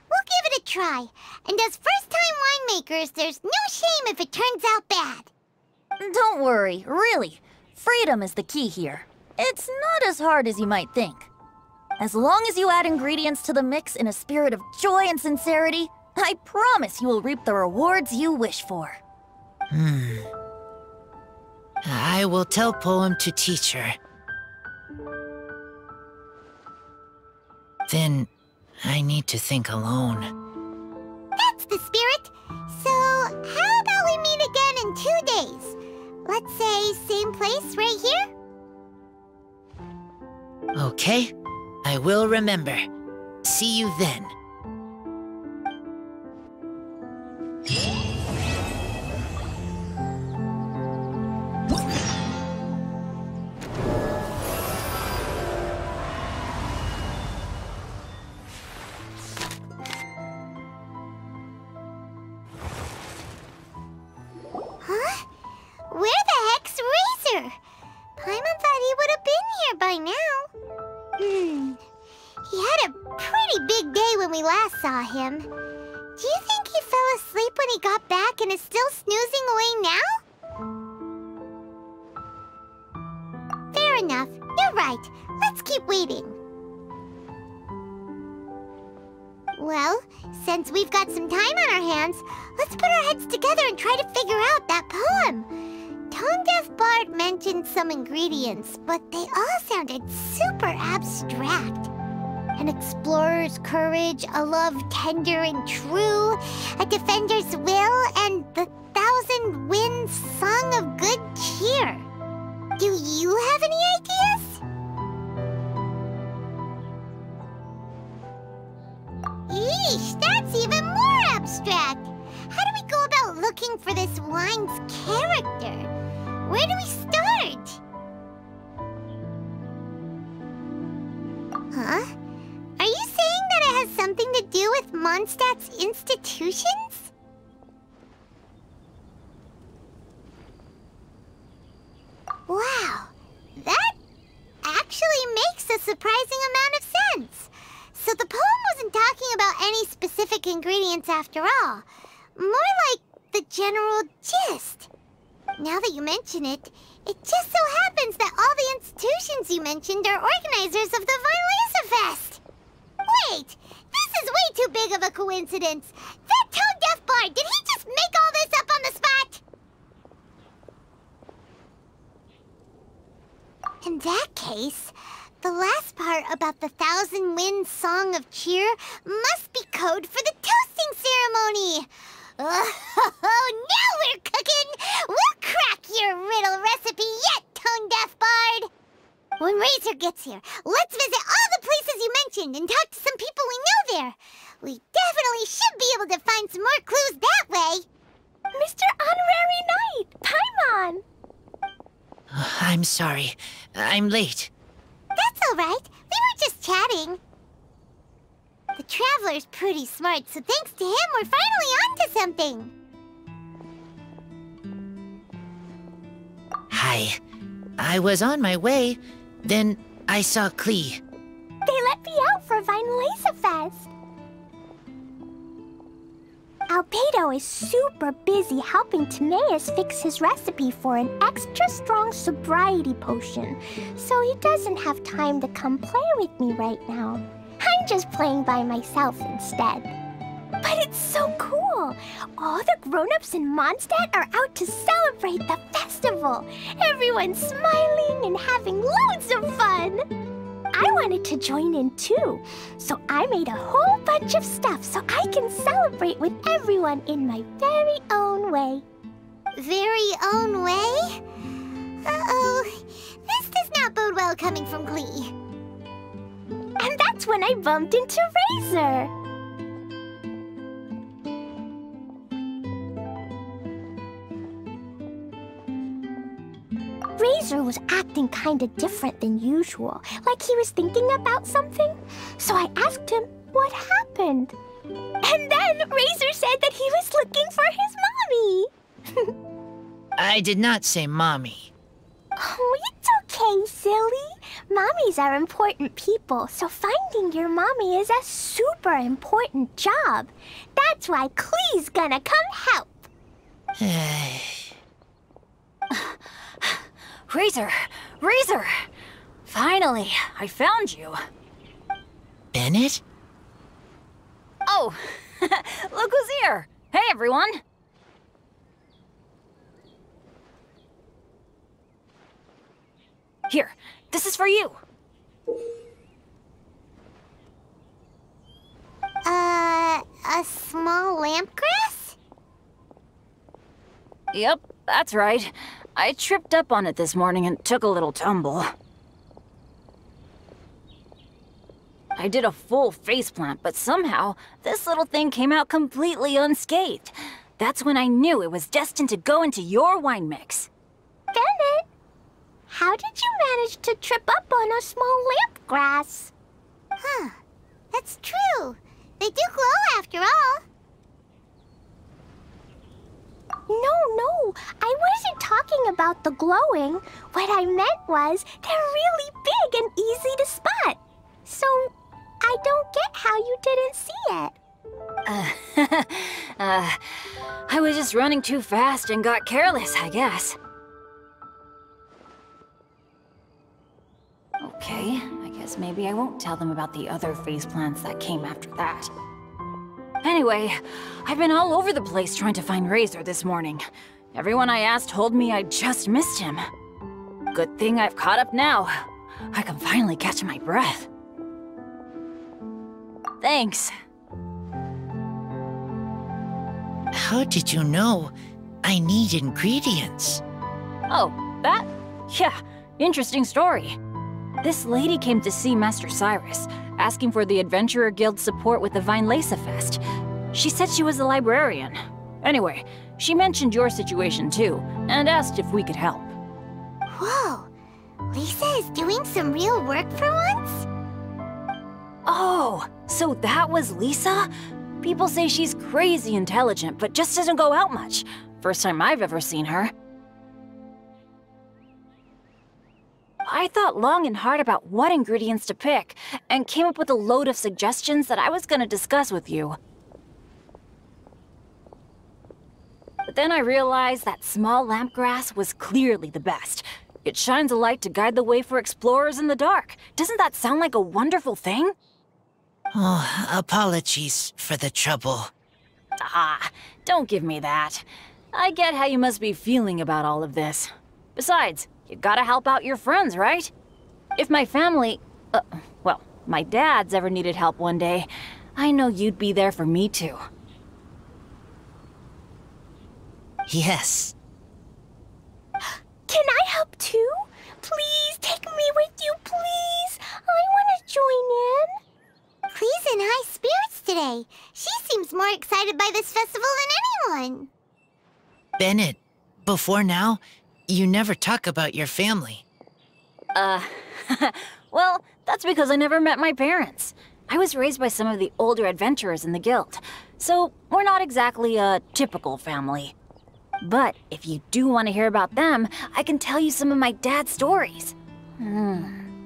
We'll give it a try, and as first-time winemakers, there's no shame if it turns out bad. Don't worry, really. Freedom is the key here. It's not as hard as you might think. As long as you add ingredients to the mix in a spirit of joy and sincerity, I promise you will reap the rewards you wish for. I will tell Poem to teach her. Then I need to think alone. That's the spirit. So, how about we meet again in 2 days? Let's say same place right here? Okay, I will remember. See you then. Huh? Where the heck's Razor? Paimon's there by now. He had a pretty big day when we last saw him. Do you think he fell asleep when he got back and is still snoozing away now? Fair enough. You're right. Let's keep waiting. Well, since we've got some time on our hands, let's put our heads together and try to figure out that poem. Tone-deaf Bard mentioned some ingredients, but they all sounded super abstract. An explorer's courage, a love tender and true, a defender's will, and the 1,000 winds song of good cheer. Do you have any ideas? Eesh, that's even more abstract. How do we go about looking for this wine's character? Where do we start? Huh? Are you saying that it has something to do with Mondstadt's institutions? Wow, that actually makes a surprising amount of sense. So the poem wasn't talking about any specific ingredients after all. More like the general gist. Now that you mention it, it just so happens that all the institutions you mentioned are organizers of the Vine Laser Fest. Wait, this is way too big of a coincidence. That tone-deaf bard, did he just make all this up on the spot? In that case, the last part about the 1,000 winds song of cheer must be code for the toasting ceremony. Oh, now we're cooking! We'll crack your riddle recipe yet, tone-deaf bard! When Razor gets here, let's visit all the places you mentioned and talk to some people we know there. We definitely should be able to find some more clues that way. Mr. Honorary Knight, Paimon! I'm sorry. I'm late. That's all right. We were just chatting. The Traveler's pretty smart, so thanks to him, we're finally onto something. Hi. I was on my way, then I saw Klee. They let me out for Vine Laser Fest. Albedo is super busy helping Timaeus fix his recipe for an extra strong sobriety potion, so he doesn't have time to come play with me right now. I'm just playing by myself instead. But it's so cool! All the grown-ups in Mondstadt are out to celebrate the festival. Everyone's smiling and having loads of fun. I wanted to join in too, so I made a whole bunch of stuff so I can celebrate with everyone in my very own way. Very own way? Uh-oh. This does not bode well coming from Klee. And that's when I bumped into Razor. Razor was acting kinda different than usual, like he was thinking about something. So I asked him what happened. And then Razor said that he was looking for his mommy. I did not say mommy. Oh, it's okay, silly. Mommies are important people, so finding your mommy is a super important job. That's why Klee's gonna come help. Razor! Razor! Finally, I found you. Bennett? Oh, look who's here! Hey, everyone! Here, this is for you. A small lampgrass? Yep, that's right. I tripped up on it this morning and took a little tumble. I did a full faceplant, but somehow this little thing came out completely unscathed. That's when I knew it was destined to go into your wine mix. Bennett, how did you manage to trip up on a small lampgrass? Huh. That's true. They do glow after all. No, I wasn't talking about the glowing. What I meant was they're really big and easy to spot. So, I don't get how you didn't see it. I was just running too fast and got careless, I guess. Okay, I guess maybe I won't tell them about the other phase plants that came after that. Anyway, I've been all over the place trying to find Razor this morning. Everyone I asked told me I just missed him. Good thing I've caught up now. I can finally catch my breath. Thanks. How did you know I need ingredients? Oh, that? Yeah, interesting story. This lady came to see Master Cyrus, asking for the Adventurer Guild's support with the Vine Lesa Fest. She said she was a librarian. Anyway, she mentioned your situation too, and asked if we could help. Whoa, Lisa is doing some real work for once? Oh, so that was Lisa? People say she's crazy intelligent, but just doesn't go out much. First time I've ever seen her. I thought long and hard about what ingredients to pick, and came up with a load of suggestions that I was gonna discuss with you. But then I realized that small lampgrass was clearly the best. It shines a light to guide the way for explorers in the dark. Doesn't that sound like a wonderful thing? Oh, apologies for the trouble. Ah, don't give me that. I get how you must be feeling about all of this. Besides, you gotta help out your friends, right? If my family, well, my dad's ever needed help one day, I know you'd be there for me too. Yes. Can I help too? Please take me with you, please. I want to join in. Clee's in high spirits today. She seems more excited by this festival than anyone. Bennett, before now, you never talk about your family. Well, that's because I never met my parents. I was raised by some of the older adventurers in the guild, so we're not exactly a typical family. But if you do want to hear about them, I can tell you some of my dad's stories.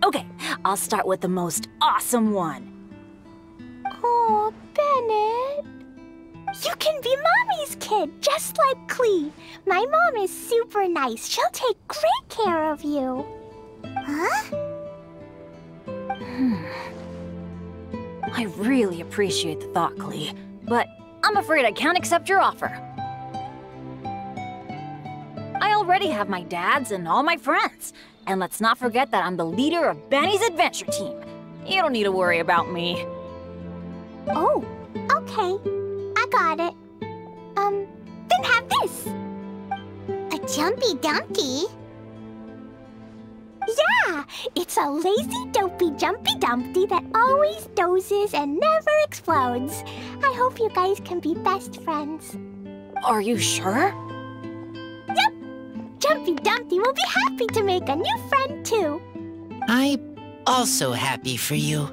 Okay, I'll start with the most awesome one. Oh, Bennett. You can be Mommy's kid, just like Clee. My mom is super nice. She'll take great care of you. Huh? I really appreciate the thought, Clee, but I'm afraid I can't accept your offer. I already have my dad's and all my friends. And let's not forget that I'm the leader of Benny's adventure team. You don't need to worry about me. Oh, okay. I got it. Then have this. A jumpy dumpty? Yeah, it's a lazy, dopey, jumpy dumpty that always dozes and never explodes. I hope you guys can be best friends. Are you sure? Yep. Jumpy Dumpty will be happy to make a new friend, too. I'm also happy for you.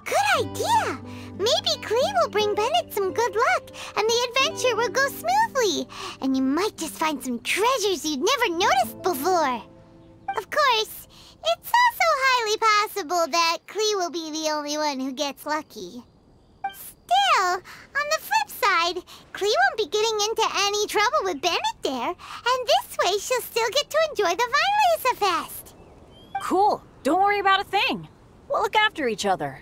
Good idea! Maybe Clee will bring Bennett some good luck, and the adventure will go smoothly. And you might just find some treasures you'd never noticed before. Of course, it's also highly possible that Clee will be the only one who gets lucky. Still, on the flip side, Clee won't be getting into any trouble with Bennett there, and this way she'll still get to enjoy the Vine Lesa Fest. Cool. Don't worry about a thing. We'll look after each other.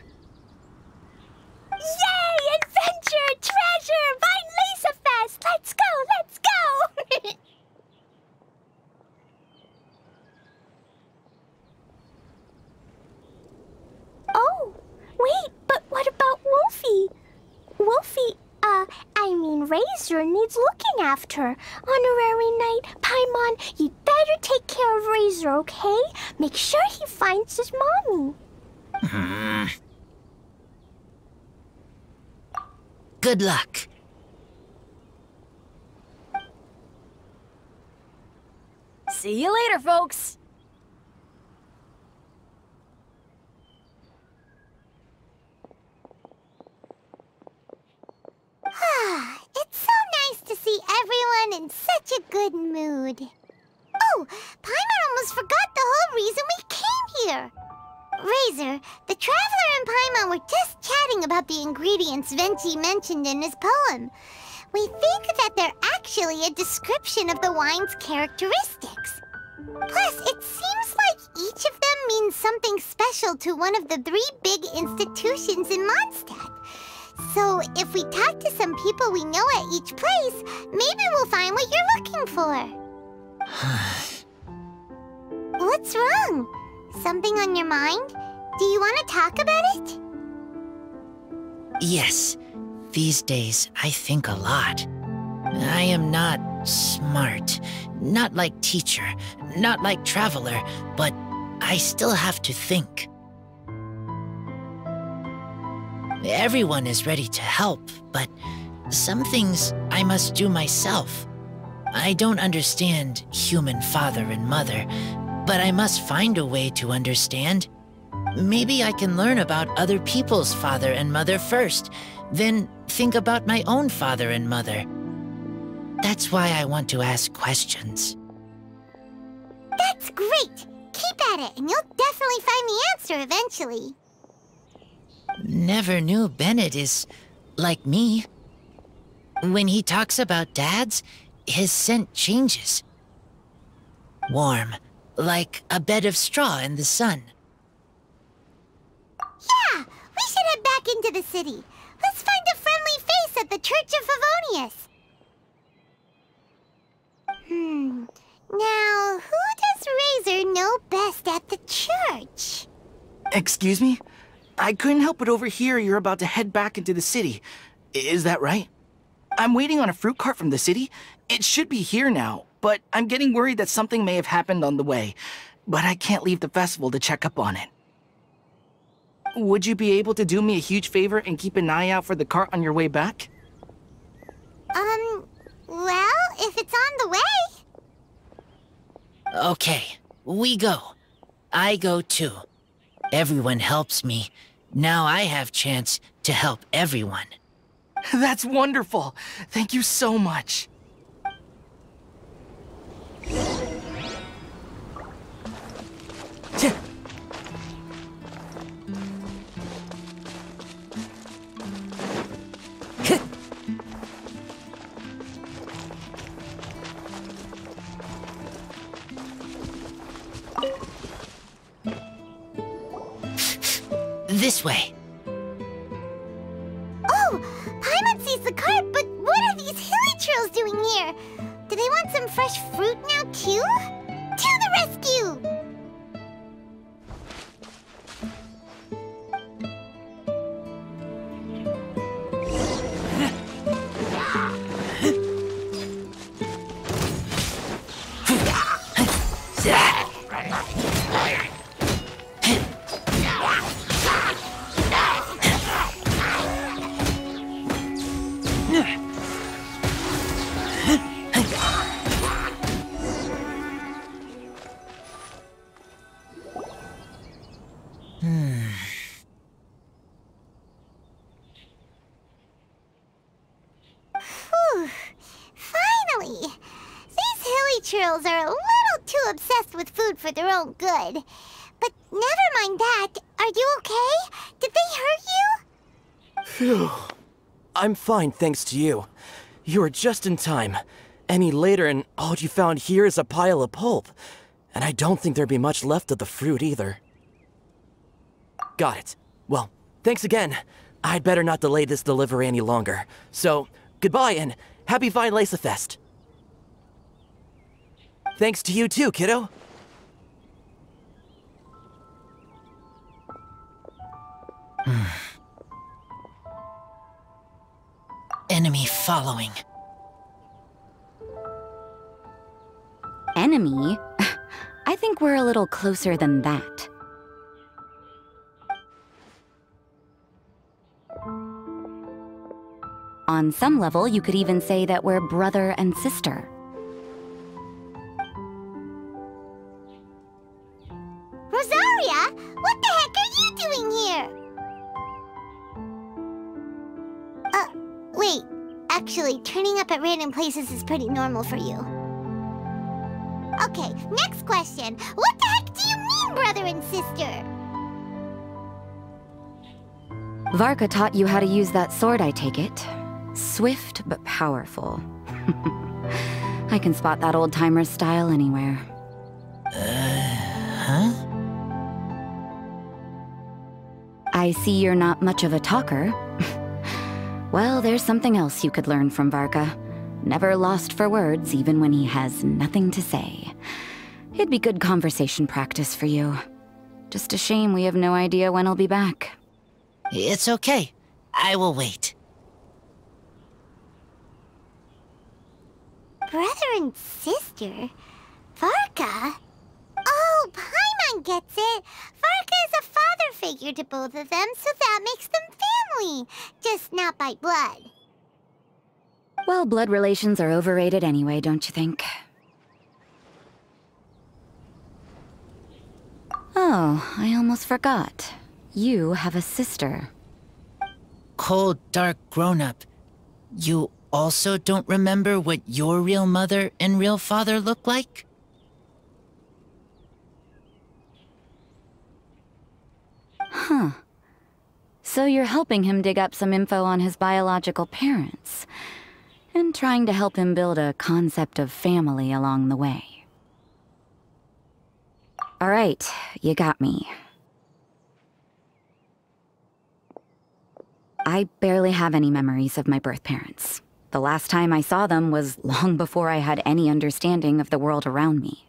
Yay! Adventure! Treasure! Vine Lesa Fest! Let's go! Let's go! Oh, wait, but what about Wolfie? Wolfie, Razor needs looking after. Honorary Knight, Paimon, you'd better take care of Razor, okay? Make sure he finds his mommy. Good luck. See you later, folks. in such a good mood. Oh, Paimon almost forgot the whole reason we came here. Razor, the Traveler and Paimon were just chatting about the ingredients Venti mentioned in his poem. We think that they're actually a description of the wine's characteristics. Plus, it seems like each of them means something special to one of the 3 big institutions in Mondstadt. So, if we talk to some people we know at each place, maybe we'll find what you're looking for. What's wrong? Something on your mind? Do you want to talk about it? Yes. These days, I think a lot. I am not smart. Not like teacher. Not like Traveler. But I still have to think. Everyone is ready to help, but some things I must do myself. I don't understand human father and mother, but I must find a way to understand. Maybe I can learn about other people's father and mother first, then think about my own father and mother. That's why I want to ask questions. That's great! Keep at it, and you'll definitely find the answer eventually. Never knew Bennett is like me. When he talks about dads, his scent changes. Warm, like a bed of straw in the sun. Yeah! We should head back into the city. Let's find a friendly face at the Church of Favonius. Now, who does Razor know best at the church? Excuse me? I couldn't help but overhear you're about to head back into the city. Is that right? I'm waiting on a fruit cart from the city. It should be here now, but I'm getting worried that something may have happened on the way. But I can't leave the festival to check up on it. Would you be able to do me a huge favor and keep an eye out for the cart on your way back? Well, if it's on the way. Okay, we go. I go too. Everyone helps me. Now I have chance to help everyone. That's wonderful. Thank you so much. This way. Oh, Paimon sees the cart, but what are these hilly trails doing here? Do they want some fresh fruit now, too? To the rescue! Finally! These hilly trails are a little too obsessed with food for their own good. But never mind that. Are you okay? Did they hurt you? Phew. I'm fine, thanks to you. You were just in time. Any later and all you found here is a pile of pulp. And I don't think there'd be much left of the fruit either. Got it. Well, thanks again. I'd better not delay this delivery any longer. So, goodbye and happy Vine Lace-a-Fest. Thanks to you too, kiddo. Enemy following. Enemy? I think we're a little closer than that. On some level, you could even say that we're brother and sister. Rosaria, what the heck are you doing here? Wait, a Actually, turning up at random places is pretty normal for you. Okay, next question. What the heck do you mean, brother and sister? Varka taught you how to use that sword, I take it. Swift but powerful. I can spot that old-timer's style anywhere. Huh? I see you're not much of a talker. Well, there's something else you could learn from Varka. Never lost for words, even when he has nothing to say. It'd be good conversation practice for you. Just a shame we have no idea when he'll be back. It's okay. I will wait. Brother and sister? Varka? Oh, Paimon gets it. Varka is a father figure to both of them, so that makes them family. Just not by blood. Well, blood relations are overrated anyway, don't you think? Oh, I almost forgot. You have a sister. Cold, dark grown-up. You also don't remember what your real mother and real father look like? Huh. So you're helping him dig up some info on his biological parents, and trying to help him build a concept of family along the way. All right, you got me. I barely have any memories of my birth parents. The last time I saw them was long before I had any understanding of the world around me.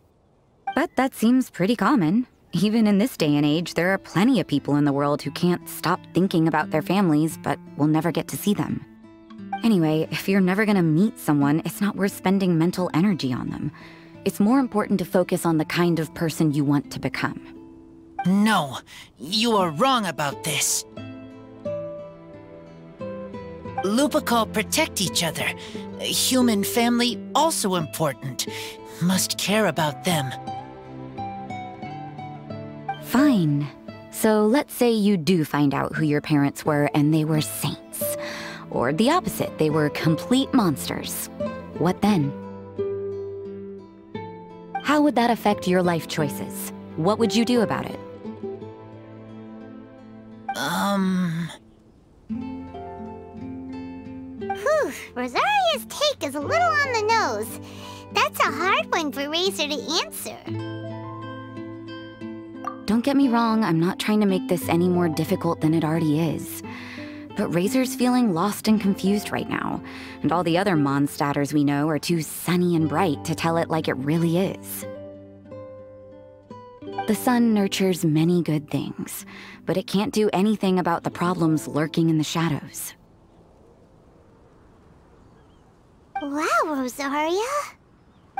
But that seems pretty common. Even in this day and age, there are plenty of people in the world who can't stop thinking about their families, but will never get to see them. Anyway, if you're never gonna meet someone, it's not worth spending mental energy on them. It's more important to focus on the kind of person you want to become. No, you are wrong about this. Lupical protect each other. Human family also important. Must care about them. Fine. So let's say you do find out who your parents were and they were saints. Or the opposite, they were complete monsters. What then? How would that affect your life choices? What would you do about it? Whew, Rosaria's take is a little on the nose. That's a hard one for Razor to answer. Don't get me wrong, I'm not trying to make this any more difficult than it already is. But Razor's feeling lost and confused right now, and all the other Mondstadters we know are too sunny and bright to tell it like it really is. The sun nurtures many good things, but it can't do anything about the problems lurking in the shadows. Wow, Rosaria.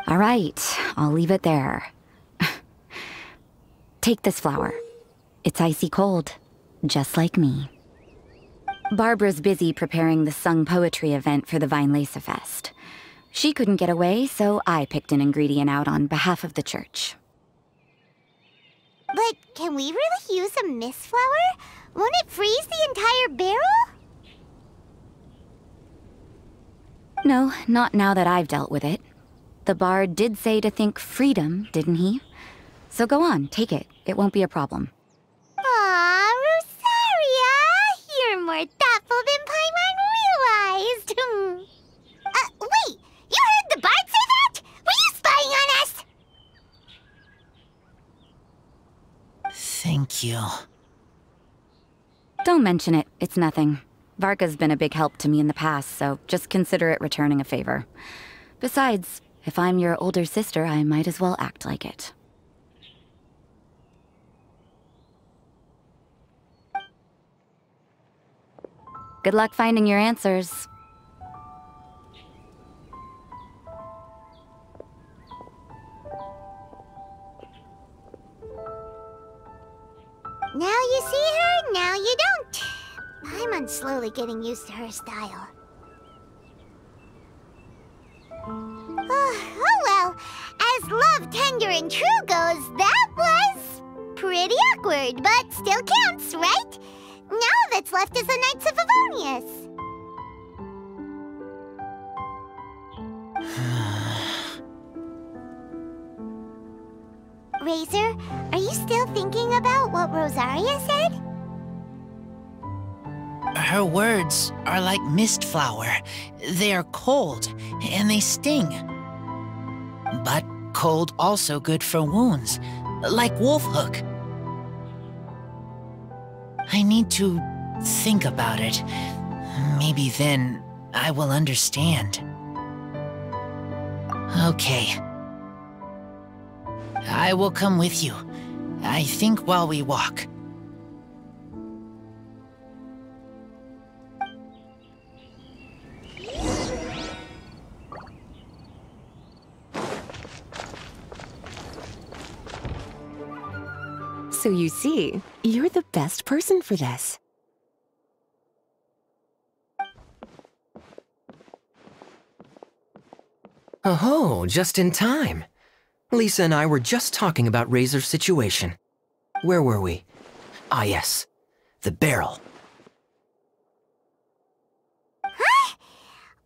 All right, I'll leave it there. Take this flower. It's icy cold, just like me. Barbara's busy preparing the sung poetry event for the Vinelesa Fest. She couldn't get away, so I picked an ingredient out on behalf of the church. But can we really use a mist flower? Won't it freeze the entire barrel? No, not now that I've dealt with it. The bard did say to think freedom, didn't he? So go on, take it. It won't be a problem. Aw, Rosaria! You're more thoughtful than Paimon realized. Wait! You heard the bard say that? Were you spying on us? Thank you. Don't mention it. It's nothing. Varka's been a big help to me in the past, so just consider it returning a favor. Besides, if I'm your older sister, I might as well act like it. Good luck finding your answers. Now you see her, now you don't. Paimon's slowly getting used to her style. Oh well, as love, tender, and true goes, that was pretty awkward, but still counts, right? Now all that's left is the Knights of Favonius. Razor, are you still thinking about what Rosaria said? Her words are like mist flower. They are cold, and they sting. But cold also good for wounds, like wolf hook. I need to think about it. Maybe then I will understand. Okay. I will come with you. I think while we walk. So you see, you're the best person for this. Oh, just in time. Lisa and I were just talking about Razor's situation. Where were we? Ah, yes. The barrel. Huh?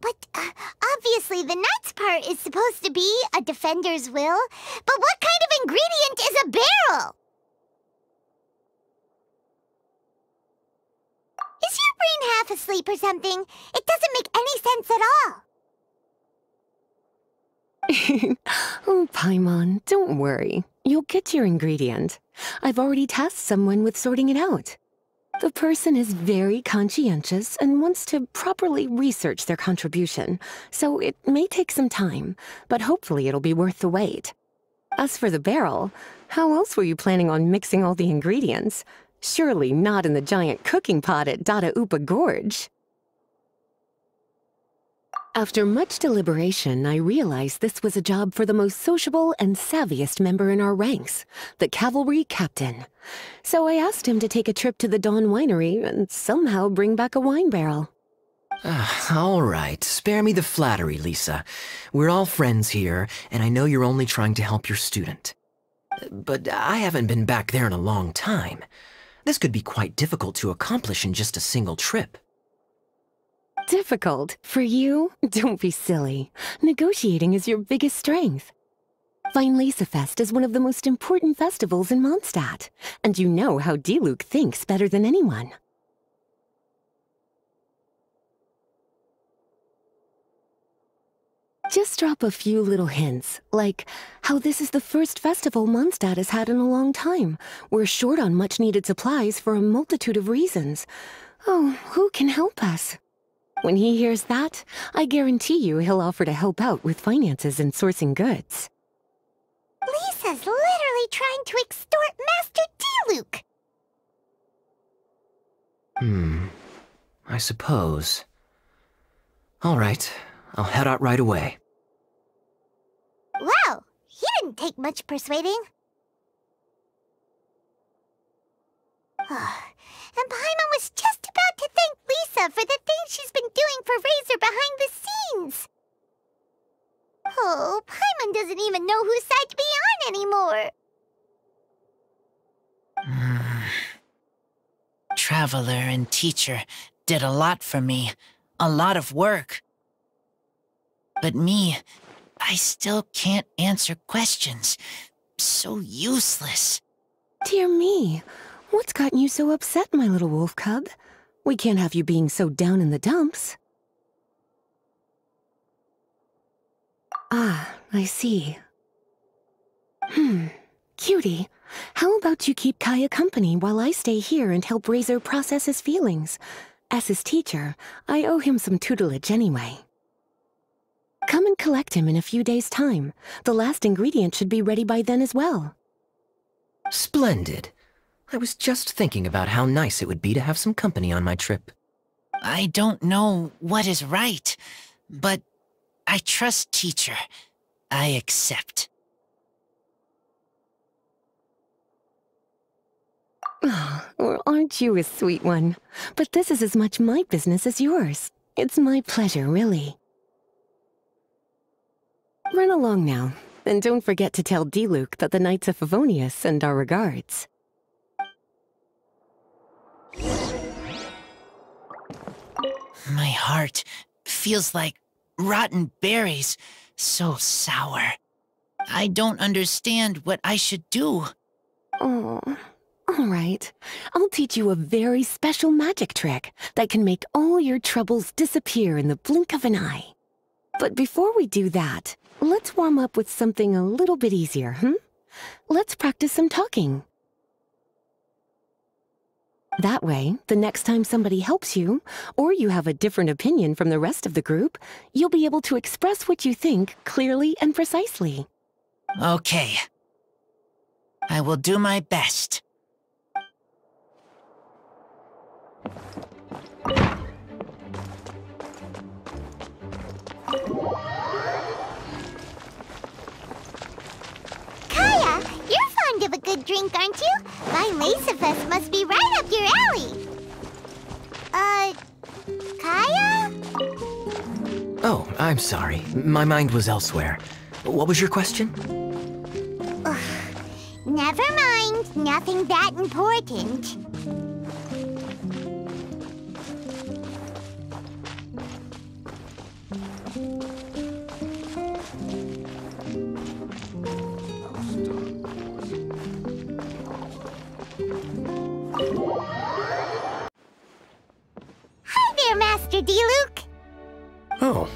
But obviously the nuts part is supposed to be a defender's will. But what kind of ingredient is a barrel? Is your brain half asleep or something? It doesn't make any sense at all. Oh, Paimon, don't worry. You'll get your ingredient. I've already tasked someone with sorting it out. The person is very conscientious and wants to properly research their contribution, so it may take some time, but hopefully it'll be worth the wait. As for the barrel, how else were you planning on mixing all the ingredients? Surely not in the giant cooking pot at Dada Upa Gorge. After much deliberation, I realized this was a job for the most sociable and savviest member in our ranks, the cavalry captain. So I asked him to take a trip to the Dawn Winery and somehow bring back a wine barrel. All right, spare me the flattery, Lisa. We're all friends here, and I know you're only trying to help your student. But I haven't been back there in a long time. This could be quite difficult to accomplish in just a single trip. Difficult? For you? Don't be silly. Negotiating is your biggest strength. Fine Lisa Fest is one of the most important festivals in Mondstadt, and you know how Diluc thinks better than anyone. Just drop a few little hints, like how this is the first festival Mondstadt has had in a long time. We're short on much-needed supplies for a multitude of reasons. Oh, who can help us? When he hears that, I guarantee you he'll offer to help out with finances and sourcing goods. Lisa's literally trying to extort Master Diluc. I suppose. All right, I'll head out right away. Wow, he didn't take much persuading. And Paimon was just about to thank Lisa for the things she's been doing for Razor behind the scenes. Oh, Paimon doesn't even know whose side to be on anymore. Traveler and teacher did a lot for me. A lot of work. But me, I still can't answer questions. So useless. Dear me, what's gotten you so upset, my little wolf cub? We can't have you being so down in the dumps. Ah, I see. Cutie, how about you keep Kaya company while I stay here and help Razor process his feelings? As his teacher, I owe him some tutelage anyway. Come and collect him in a few days' time. The last ingredient should be ready by then as well. Splendid. I was just thinking about how nice it would be to have some company on my trip. I don't know what is right, but I trust teacher. I accept. Well, aren't you a sweet one? But this is as much my business as yours. It's my pleasure, really. Run along now, and don't forget to tell Diluc that the Knights of Favonius send our regards. My heart feels like rotten berries, so sour. I don't understand what I should do. Oh, all right. I'll teach you a very special magic trick that can make all your troubles disappear in the blink of an eye. But before we do that, let's warm up with something a little bit easier, Let's practice some talking. That way, the next time somebody helps you, or you have a different opinion from the rest of the group, you'll be able to express what you think clearly and precisely. Okay. I will do my best. Kaya, you're fond of a good drink, aren't you? V3.1 must be right up your alley. Kaya? Oh, I'm sorry. My mind was elsewhere. What was your question? Ugh, never mind. Nothing that important. Hi there, Master D-Luke. Oh,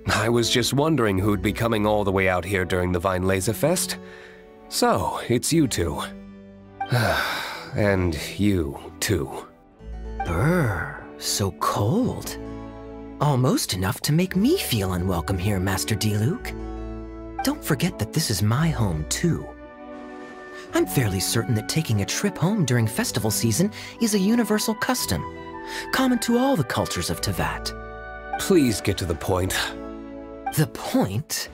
I was just wondering who'd be coming all the way out here during the V3.1. So, it's you two. And you, too. Brr, so cold. Almost enough to make me feel unwelcome here, Master D-Luke. Don't forget that this is my home, too. I'm fairly certain that taking a trip home during festival season is a universal custom, common to all the cultures of Teyvat. Please get to the point. The point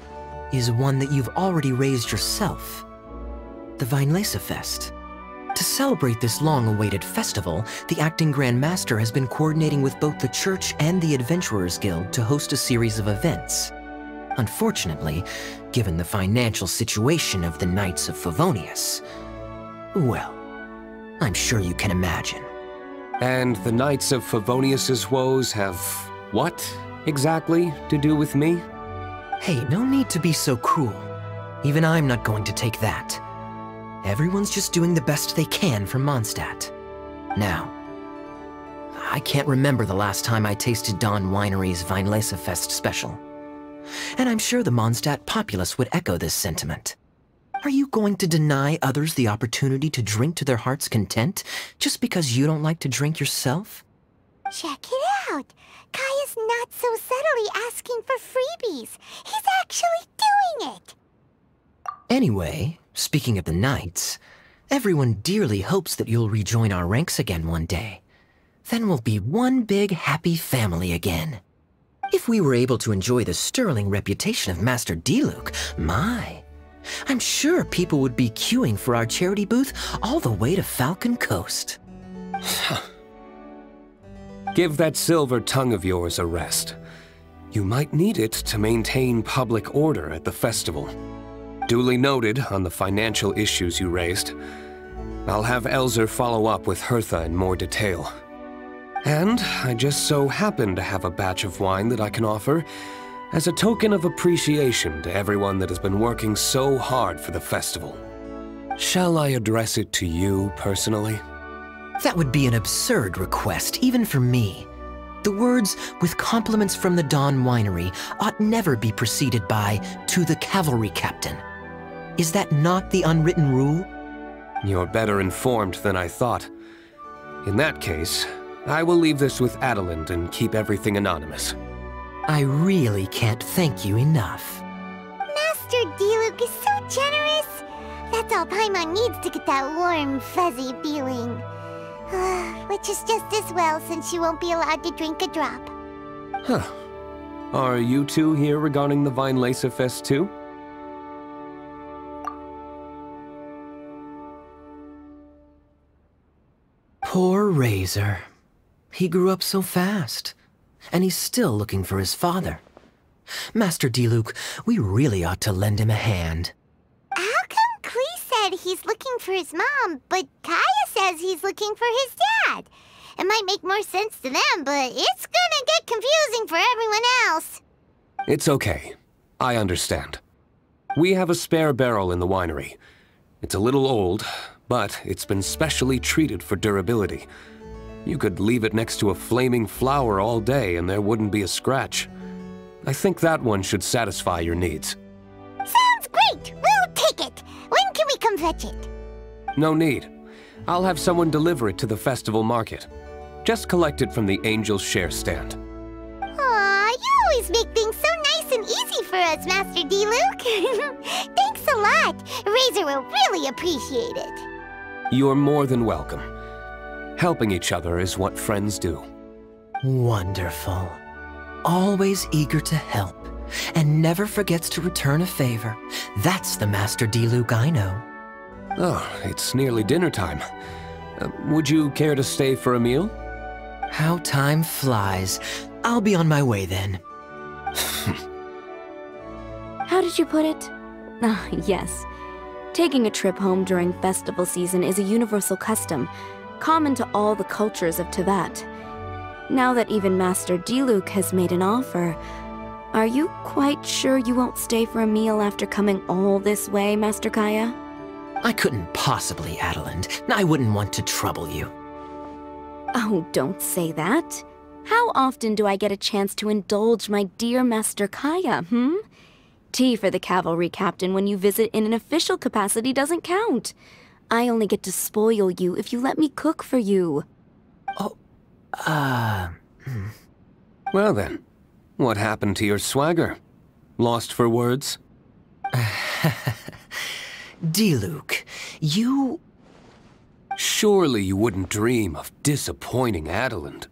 is one that you've already raised yourself. The V3.1. To celebrate this long-awaited festival, the Acting Grand Master has been coordinating with both the Church and the Adventurers Guild to host a series of events. Unfortunately, given the financial situation of the Knights of Favonius, well, I'm sure you can imagine. And the Knights of Favonius's woes have what, exactly, to do with me? Hey, no need to be so cruel. Even I'm not going to take that. Everyone's just doing the best they can for Mondstadt. Now, I can't remember the last time I tasted Dawn Winery's V3.1 special. And I'm sure the Mondstadt populace would echo this sentiment. Are you going to deny others the opportunity to drink to their heart's content just because you don't like to drink yourself? Check it out. Kaya's not so subtly asking for freebies. He's actually doing it. Anyway, speaking of the Knights, everyone dearly hopes that you'll rejoin our ranks again one day. Then we'll be one big happy family again. If we were able to enjoy the sterling reputation of Master D-Luke, my, I'm sure people would be queuing for our charity booth all the way to Falcon Coast. Give that silver tongue of yours a rest. You might need it to maintain public order at the festival. Duly noted on the financial issues you raised. I'll have Elzer follow up with Hertha in more detail. And I just so happen to have a batch of wine that I can offer as a token of appreciation to everyone that has been working so hard for the festival. Shall I address it to you personally? That would be an absurd request, even for me. The words, "with compliments from the Dawn Winery," ought never be preceded by, "to the cavalry captain." Is that not the unwritten rule? You're better informed than I thought. In that case, I will leave this with Adeline and keep everything anonymous. I really can't thank you enough. Master D-Luke is so generous. That's all Paimon needs to get that warm, fuzzy feeling. Which is just as well, since you won't be allowed to drink a drop. Huh. Are you two here regarding the V3.1 too? Poor Razor. He grew up so fast, and he's still looking for his father. Master D-Luke, we really ought to lend him a hand. How come Klee said he's looking for his mom, but Kaya says he's looking for his dad? It might make more sense to them, but it's gonna get confusing for everyone else. It's okay. I understand. We have a spare barrel in the winery. It's a little old, but it's been specially treated for durability. You could leave it next to a flaming flower all day and there wouldn't be a scratch. I think that one should satisfy your needs. Sounds great! We'll take it! When can we come fetch it? No need. I'll have someone deliver it to the festival market. Just collect it from the Angel's Share stand. Aw, you always make things so nice and easy for us, Master D-Luke. Thanks a lot. Razor will really appreciate it. You're more than welcome. Helping each other is what friends do. Wonderful. Always eager to help, and never forgets to return a favor. That's the Master D-Luke I know. Oh, it's nearly dinner time. Would you care to stay for a meal? How time flies. I'll be on my way then. How did you put it? Ah, yes. Taking a trip home during festival season is a universal custom, common to all the cultures of Teyvat. Now that even Master D-Luke has made an offer, are you quite sure you won't stay for a meal after coming all this way, Master Kaya? I couldn't possibly, Adeland. I wouldn't want to trouble you. Oh, don't say that. How often do I get a chance to indulge my dear Master Kaya, Tea for the cavalry captain when you visit in an official capacity doesn't count. I only get to spoil you if you let me cook for you. Oh, Well then, what happened to your swagger? Lost for words? D-Luke, you... Surely you wouldn't dream of disappointing Adeland.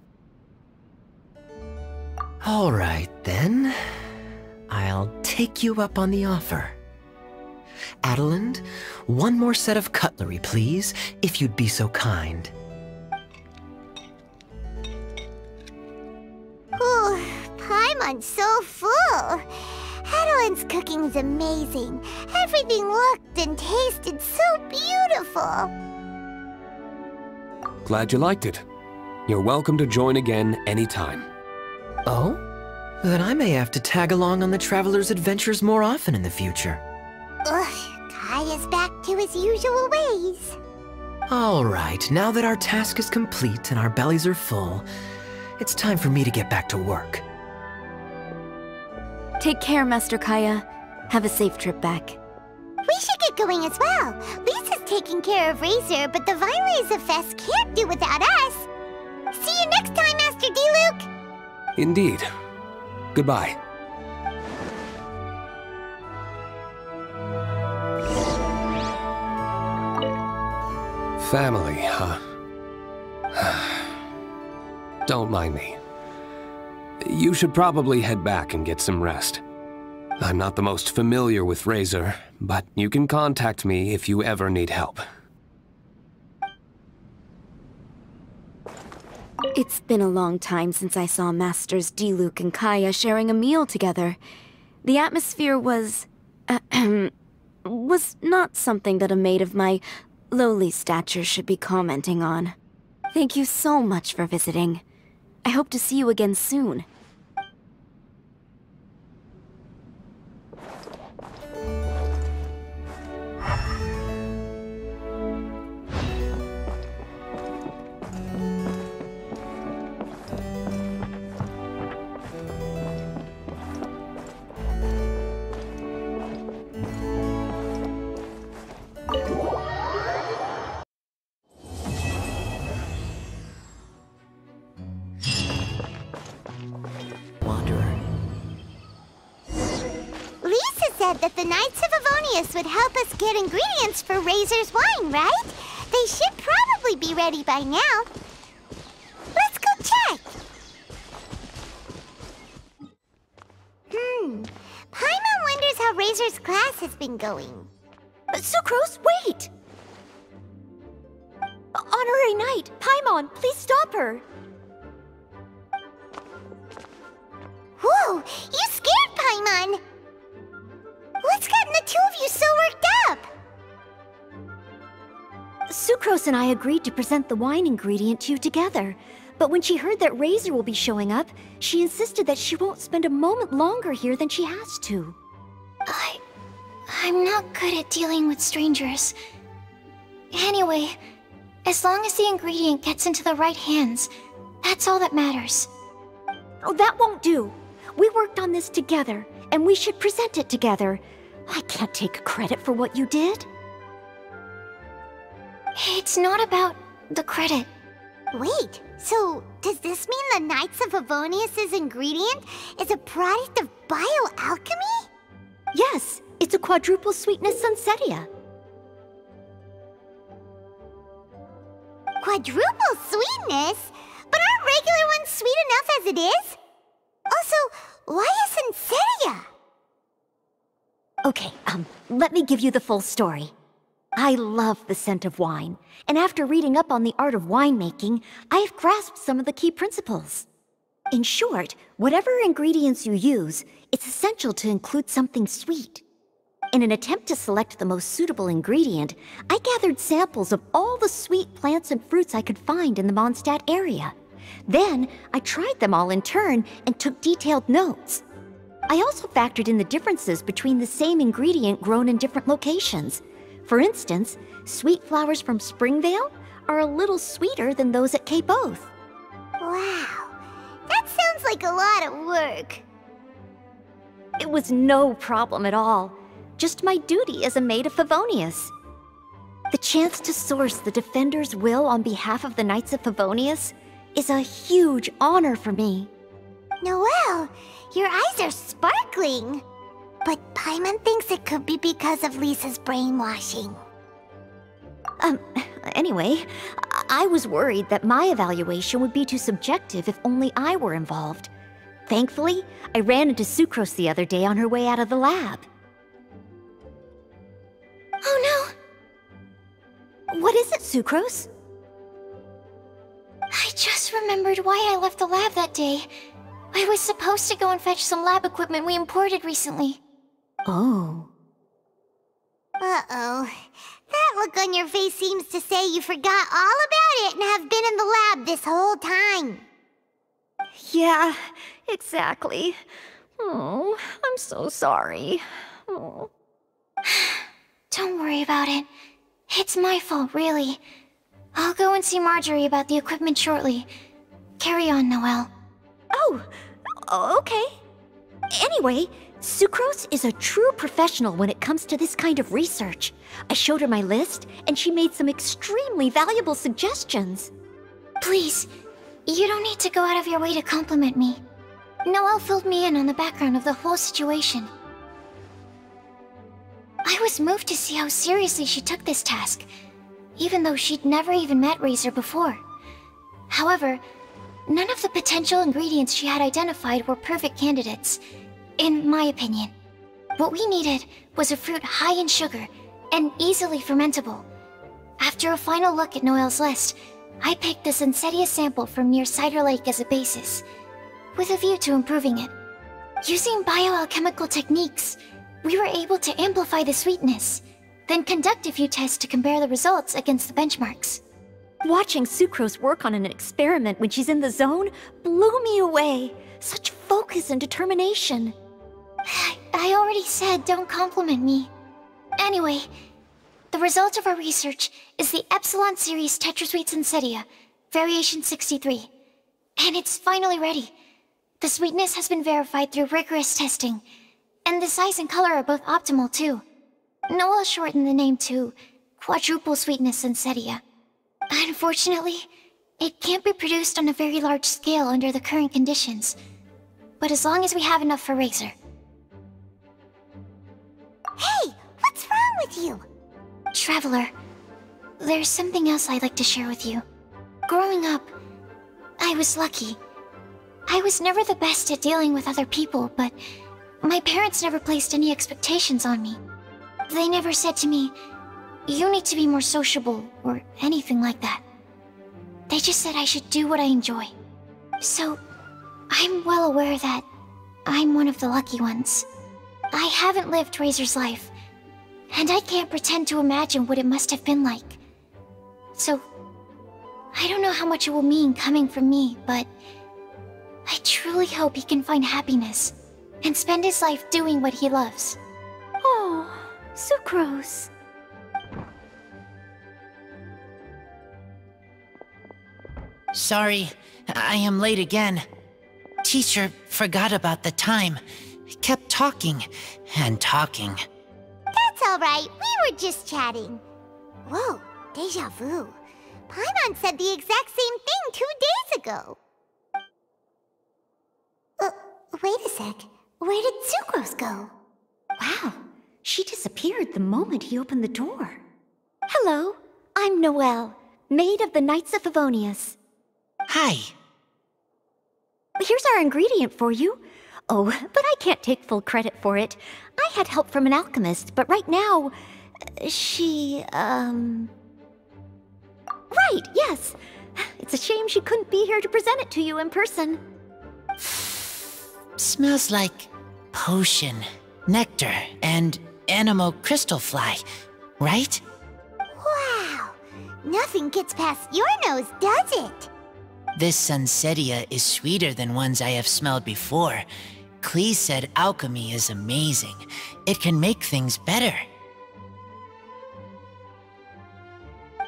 All right, then. I'll take you up on the offer. Adeland, one more set of cutlery, please, if you'd be so kind. Ooh, Paimon's so full. Adeland's cooking's amazing. Everything looked and tasted so beautiful. Glad you liked it. You're welcome to join again anytime. Oh? Then I may have to tag along on the Traveler's adventures more often in the future. Ugh, Kaya's back to his usual ways. All right, now that our task is complete and our bellies are full, it's time for me to get back to work. Take care, Master Kaya. Have a safe trip back. We should get going as well. Lisa's taking care of Razor, but the Violays Fest can't do without us. See you next time, Master D-Luke! Indeed. Goodbye. Family, huh? Don't mind me. You should probably head back and get some rest. I'm not the most familiar with Razor, but you can contact me if you ever need help. It's been a long time since I saw Masters D-Luke and Kaya sharing a meal together. The atmosphere was not something that a maid of my lowly stature should be commenting on. Thank you so much for visiting. I hope to see you again soon. That the Knights of Avonius would help us get ingredients for Razor's wine, right? They should probably be ready by now. Let's go check. Paimon wonders how Razor's class has been going. Sucrose, wait! Honorary Knight, Paimon, please stop her! Whoa, you scared Paimon! What's gotten the two of you so worked up? Sucrose and I agreed to present the wine ingredient to you together. But when she heard that Razor will be showing up, she insisted that she won't spend a moment longer here than she has to. I'm not good at dealing with strangers. Anyway, as long as the ingredient gets into the right hands, that's all that matters. Oh, that won't do. We worked on this together, and we should present it together. I can't take credit for what you did. It's not about the credit. Wait, so does this mean the Knights of Favonius' ingredient is a product of bioalchemy? Yes, it's a quadruple sweetness sunsetia. Quadruple sweetness? But aren't regular ones sweet enough as it is? Also, why a sunsetia? Okay, let me give you the full story. I love the scent of wine, and after reading up on the art of winemaking, I've grasped some of the key principles. In short, whatever ingredients you use, it's essential to include something sweet. In an attempt to select the most suitable ingredient, I gathered samples of all the sweet plants and fruits I could find in the Mondstadt area. Then, I tried them all in turn and took detailed notes. I also factored in the differences between the same ingredient grown in different locations. For instance, sweet flowers from Springvale are a little sweeter than those at Cape Oath. Wow, that sounds like a lot of work. It was no problem at all. Just my duty as a maid of Favonius. The chance to source the Defender's will on behalf of the Knights of Favonius is a huge honor for me. Noelle, your eyes are sparkling. But Paimon thinks it could be because of Lisa's brainwashing. Anyway, I was worried that my evaluation would be too subjective if only I were involved. Thankfully, I ran into Sucrose the other day on her way out of the lab. Oh no! What is it, Sucrose? I just remembered why I left the lab that day. I was supposed to go and fetch some lab equipment we imported recently. Oh. Uh-oh. That look on your face seems to say you forgot all about it and have been in the lab this whole time. Yeah, exactly. Oh, I'm so sorry. Oh. Don't worry about it. It's my fault, really. I'll go and see Marjorie about the equipment shortly. Carry on, Noelle. Oh, okay. Anyway, Sucrose is a true professional when it comes to this kind of research. I showed her my list, and she made some extremely valuable suggestions. Please, you don't need to go out of your way to compliment me. Noelle filled me in on the background of the whole situation. I was moved to see how seriously she took this task, even though she'd never even met Razor before. However, none of the potential ingredients she had identified were perfect candidates, in my opinion. What we needed was a fruit high in sugar and easily fermentable. After a final look at Noelle's list, I picked the Sunsetia sample from near Cider Lake as a basis, with a view to improving it. Using bioalchemical techniques, we were able to amplify the sweetness, then conduct a few tests to compare the results against the benchmarks. Watching Sucrose work on an experiment when she's in the zone blew me away. Such focus and determination. I already said don't compliment me. Anyway, the result of our research is the Epsilon Series Tetrasweet Sunsetia, Variation 63. And it's finally ready. The sweetness has been verified through rigorous testing, and the size and color are both optimal too. Noelle shortened the name to Quadruple Sweetness Sunsetia. Unfortunately, it can't be produced on a very large scale under the current conditions, but as long as we have enough for Razor. Hey, what's wrong with you? Traveler, there's something else I'd like to share with you. Growing up, I was lucky. I was never the best at dealing with other people, but my parents never placed any expectations on me. They never said to me, "You need to be more sociable," or anything like that. They just said I should do what I enjoy. So, I'm well aware that I'm one of the lucky ones. I haven't lived Razor's life, and I can't pretend to imagine what it must have been like. So, I don't know how much it will mean coming from me, but I truly hope he can find happiness and spend his life doing what he loves. Oh, Sucrose. Sorry, I am late again. Teacher forgot about the time. Kept talking and talking. That's all right. We were just chatting. Whoa, deja vu. Paimon said the exact same thing 2 days ago. Wait a sec. Where did Sucrose go? Wow, she disappeared the moment he opened the door. Hello, I'm Noelle, maid of the Knights of Favonius. Hi. Here's our ingredient for you. Oh, but I can't take full credit for it. I had help from an alchemist, but right now, she, Right, yes. It's a shame she couldn't be here to present it to you in person. Smells like potion, nectar, and animal crystal fly, right? Wow! Nothing gets past your nose, does it? This Sunsetia is sweeter than ones I have smelled before. Klee said alchemy is amazing. It can make things better.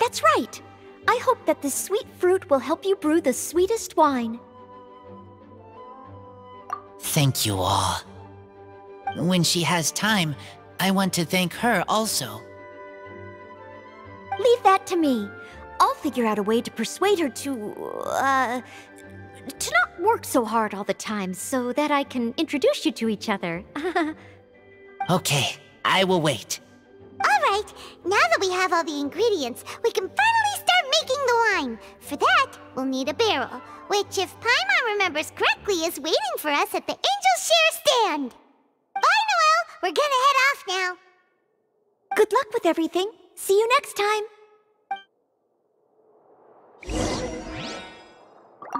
That's right. I hope that this sweet fruit will help you brew the sweetest wine. Thank you all. When she has time, I want to thank her also. Leave that to me. I'll figure out a way to persuade her to not work so hard all the time so that I can introduce you to each other. Okay, I will wait. Alright, now that we have all the ingredients, we can finally start making the wine. For that, we'll need a barrel, which, if Paimon remembers correctly, is waiting for us at the Angel Share stand. Bye, Noelle! We're gonna head off now. Good luck with everything. See you next time.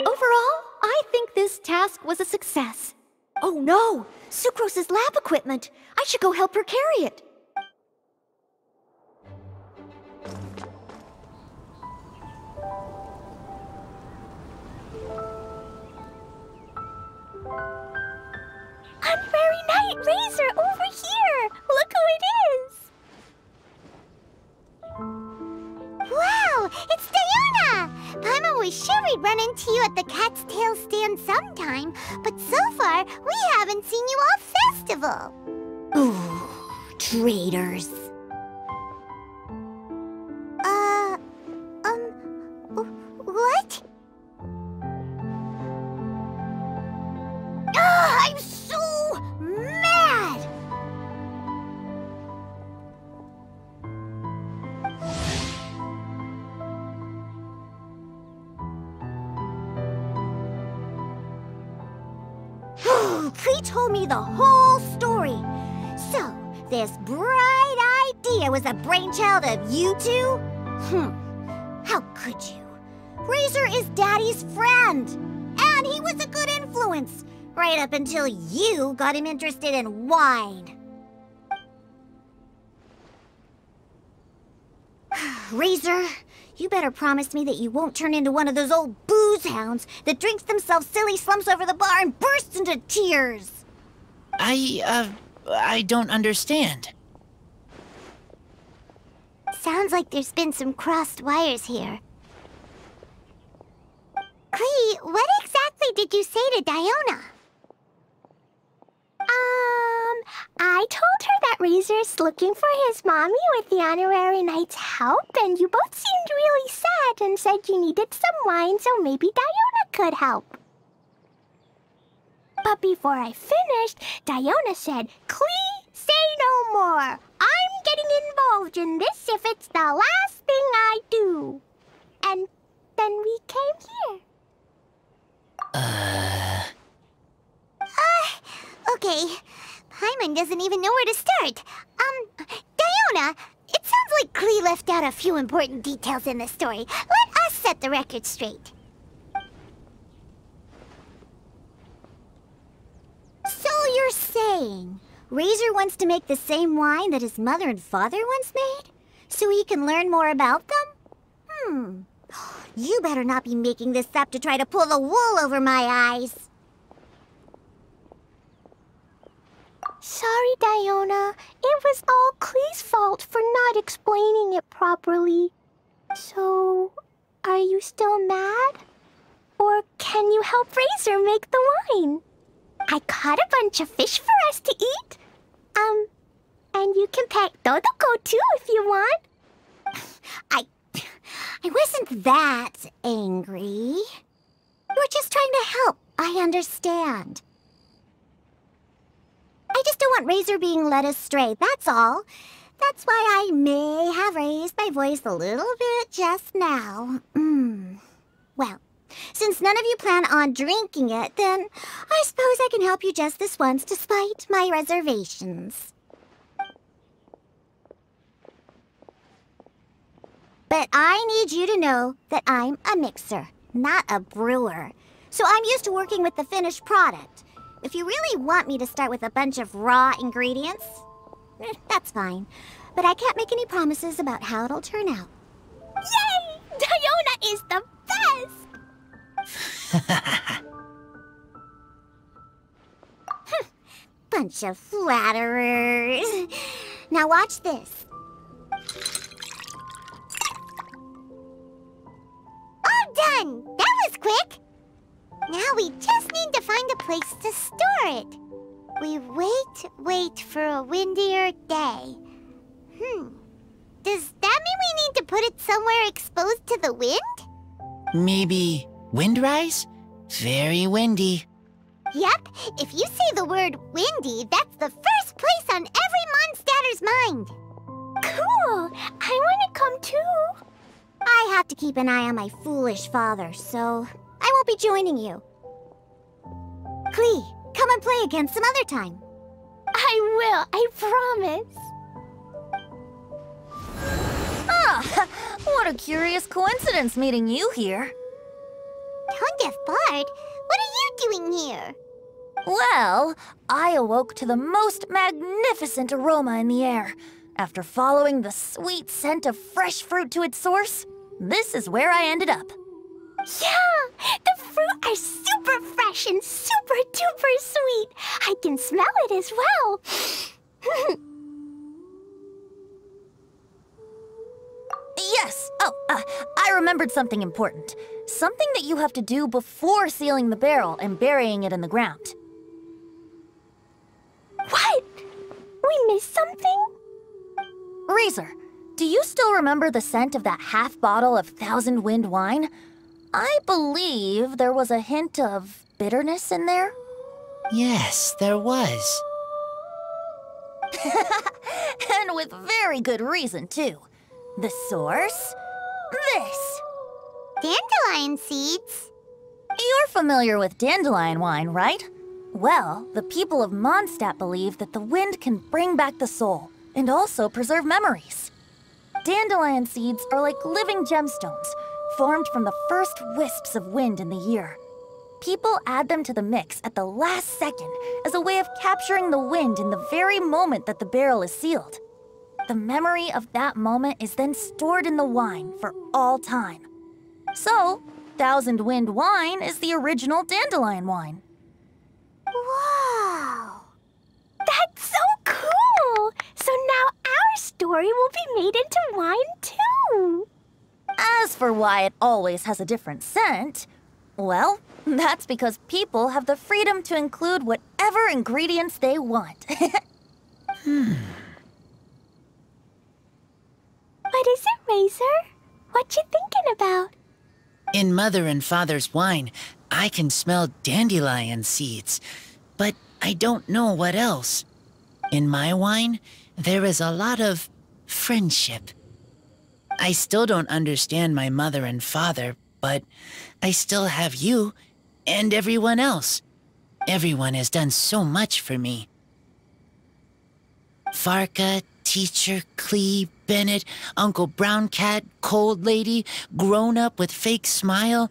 Overall, I think this task was a success. Oh no! Sucrose's lab equipment! I should go help her carry it. Honorary Knight Razor, over here! Look who it is! Wow, it's Diona! Paimon was sure we'd run into you at the Cat's Tail stand sometime, but so far, we haven't seen you all festival. Ooh, traitors. What? I'm so mad! Klee told me the whole story. So, this bright idea was a brainchild of you two? How could you? Razor is Daddy's friend, and he was a good influence, right up until you got him interested in wine. Razor, you better promise me that you won't turn into one of those old booze hounds that drinks themselves silly, slumps over the bar, and bursts into tears. I don't understand. Sounds like there's been some crossed wires here. Klee, what exactly did you say to Diona? I told her that Razor's looking for his mommy with the Honorary Knight's help, and you both seemed really sad and said you needed some wine, so maybe Diona could help. But before I finished, Diona said, "Klee, say no more. I'm getting involved in this if it's the last thing I do." And then we came here. Okay. Paimon doesn't even know where to start. Diona, it sounds like Klee left out a few important details in the story. Let us set the record straight. So you're saying Razor wants to make the same wine that his mother and father once made? So he can learn more about them? You better not be making this up to try to pull the wool over my eyes. Sorry, Diona. It was all Klee's fault for not explaining it properly. So, are you still mad? Or can you help Razor make the wine? I caught a bunch of fish for us to eat. And you can pet Dodoko too if you want. I wasn't that angry. We're just trying to help. I understand. I just don't want Razor being led astray, that's all. That's why I may have raised my voice a little bit just now. Well, since none of you plan on drinking it, then I suppose I can help you just this once despite my reservations. But I need you to know that I'm a mixer, not a brewer. So I'm used to working with the finished product. If you really want me to start with a bunch of raw ingredients, that's fine. But I can't make any promises about how it'll turn out. Yay! Diona is the best! Bunch of flatterers. Now watch this. All done! That was quick! Now we just need to find a place to store it. We wait for a windier day. Does that mean we need to put it somewhere exposed to the wind? Maybe windrise? Very windy. Yep, if you say the word windy, that's the first place on every Mondstatter's mind. Cool! I want to come too. I have to keep an eye on my foolish father, so I won't be joining you. Klee, come and play again some other time. I will, I promise. Ah, what a curious coincidence meeting you here. Tone-deaf Bard, what are you doing here? Well, I awoke to the most magnificent aroma in the air. After following the sweet scent of fresh fruit to its source, this is where I ended up. Yeah! The fruit are super fresh and super duper sweet. I can smell it as well. Yes! Oh, I remembered something important. Something that you have to do before sealing the barrel and burying it in the ground. What? We missed something? Razor, do you still remember the scent of that half bottle of Thousand Wind wine? I believe there was a hint of bitterness in there. Yes, there was. And with very good reason, too. The source? This. Dandelion seeds. You're familiar with dandelion wine, right? Well, the people of Mondstadt believe that the wind can bring back the soul and also preserve memories. Dandelion seeds are like living gemstones, formed from the first wisps of wind in the year. People add them to the mix at the last second as a way of capturing the wind in the very moment that the barrel is sealed. The memory of that moment is then stored in the wine for all time. So, Thousand Wind wine is the original dandelion wine. Wow! That's so cool! So now our story will be made into wine too! As for why it always has a different scent, well, that's because people have the freedom to include whatever ingredients they want. What is it, Razor? What you thinking about? In Mother and Father's wine, I can smell dandelion seeds, but I don't know what else. In my wine, there is a lot of friendship. I still don't understand my mother and father, but I still have you and everyone else. Everyone has done so much for me. Farka, Teacher, Klee, Bennett, Uncle Brown Cat, Cold Lady, Grown Up with Fake Smile,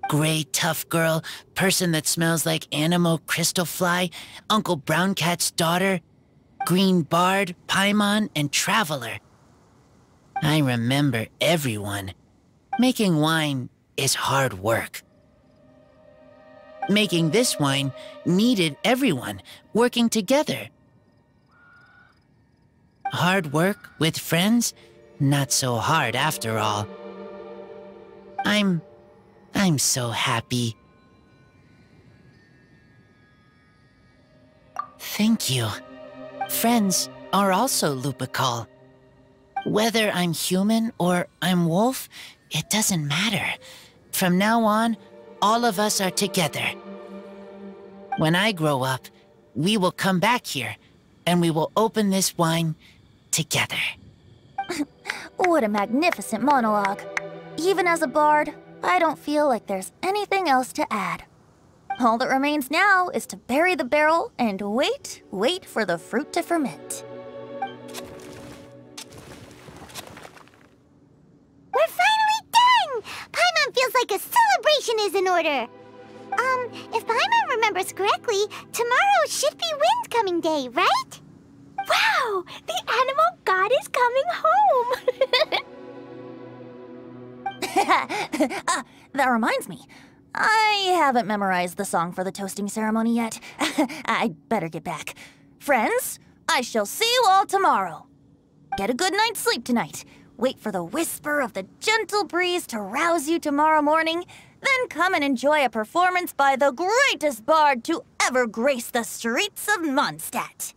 Gray Tough Girl, Person that Smells like Animo Crystal Fly, Uncle Brown Cat's Daughter, Green Bard, Paimon, and Traveler. I remember everyone. Making wine is hard work. Making this wine needed everyone working together. Hard work with friends? Not so hard after all. I'm so happy. Thank you. Friends are also Lupical. Whether I'm human or I'm wolf, it doesn't matter. From now on, all of us are together. When I grow up, we will come back here, and we will open this wine together. What a magnificent monologue. Even as a bard, I don't feel like there's anything else to add. All that remains now is to bury the barrel and wait for the fruit to ferment. We're finally done! Paimon feels like a celebration is in order. If Paimon remembers correctly, tomorrow should be Wind-coming day, right? Wow! The animal god is coming home! That reminds me. I haven't memorized the song for the toasting ceremony yet. I'd better get back. Friends, I shall see you all tomorrow. Get a good night's sleep tonight. Wait for the whisper of the gentle breeze to rouse you tomorrow morning. Then come and enjoy a performance by the greatest bard to ever grace the streets of Mondstadt.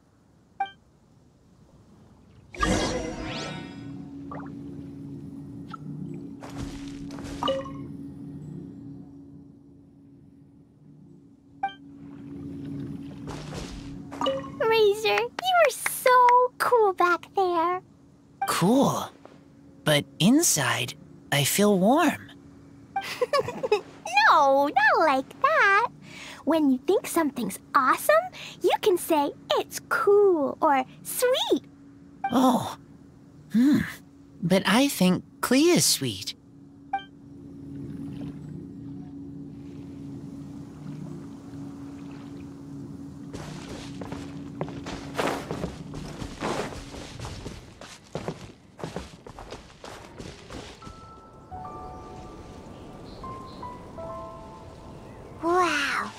Razor, you were so cool back there. Cool. But inside, I feel warm. No, not like that. When you think something's awesome, you can say it's cool or sweet. Oh. But I think Klee is sweet. Wow,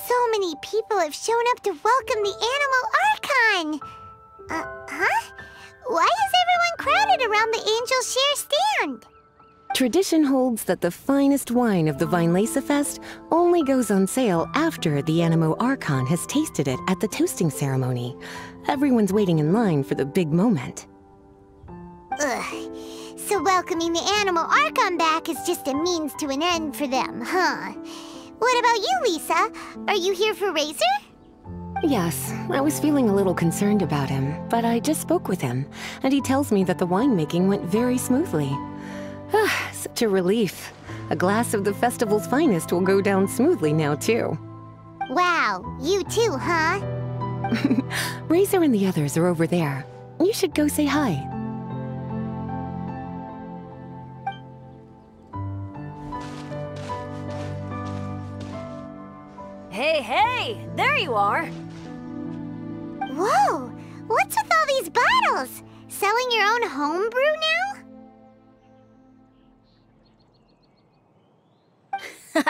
so many people have shown up to welcome the Animal Archon. Huh? Why is everyone crowded around the Angel Share stand? Tradition holds that the finest wine of the Vinelesa Fest only goes on sale after the Animo Archon has tasted it at the toasting ceremony. Everyone's waiting in line for the big moment. Ugh. So welcoming the Animal Archon back is just a means to an end for them, huh? What about you, Lisa? Are you here for Razor? Yes, I was feeling a little concerned about him, but I just spoke with him, and he tells me that the winemaking went very smoothly. Such a relief. A glass of the festival's finest will go down smoothly now, too. Wow, you too, huh? Razor and the others are over there. You should go say hi. Hey, there you are. Whoa, what's with all these bottles? Selling your own homebrew now?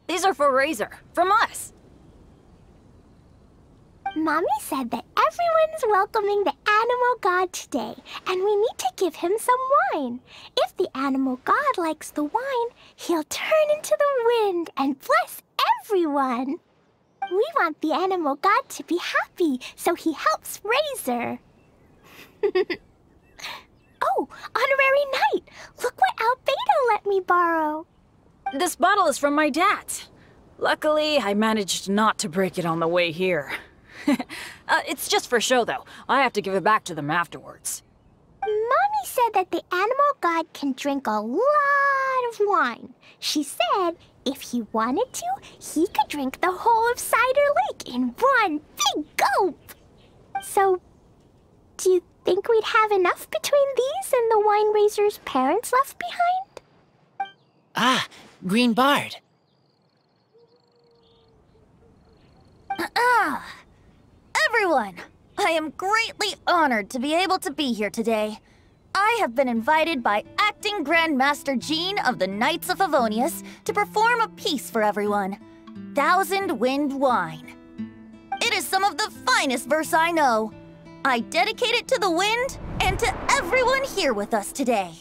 These are for Razor, from us. Mommy said that everyone's welcoming the Animal God today, and we need to give him some wine. If the Animal God likes the wine, he'll turn into the wind and bless everyone. We want the Animal God to be happy, so he helps Razor. Oh, honorary knight! Look what Albedo let me borrow. This bottle is from my dad's. Luckily, I managed not to break it on the way here. It's just for show, though. I have to give it back to them afterwards. Mommy said that the Animal God can drink a lot of wine. She said if he wanted to, he could drink the whole of Cider Lake in one big gulp. So, do you think we'd have enough between these and the wine Razor's parents left behind? Ah, Green Bard. Everyone, I am greatly honored to be able to be here today. I have been invited by Acting Grand Master Jean of the Knights of Favonius to perform a piece for everyone. Thousand Wind Wine. It is some of the finest verse I know. I dedicate it to the wind and to everyone here with us today.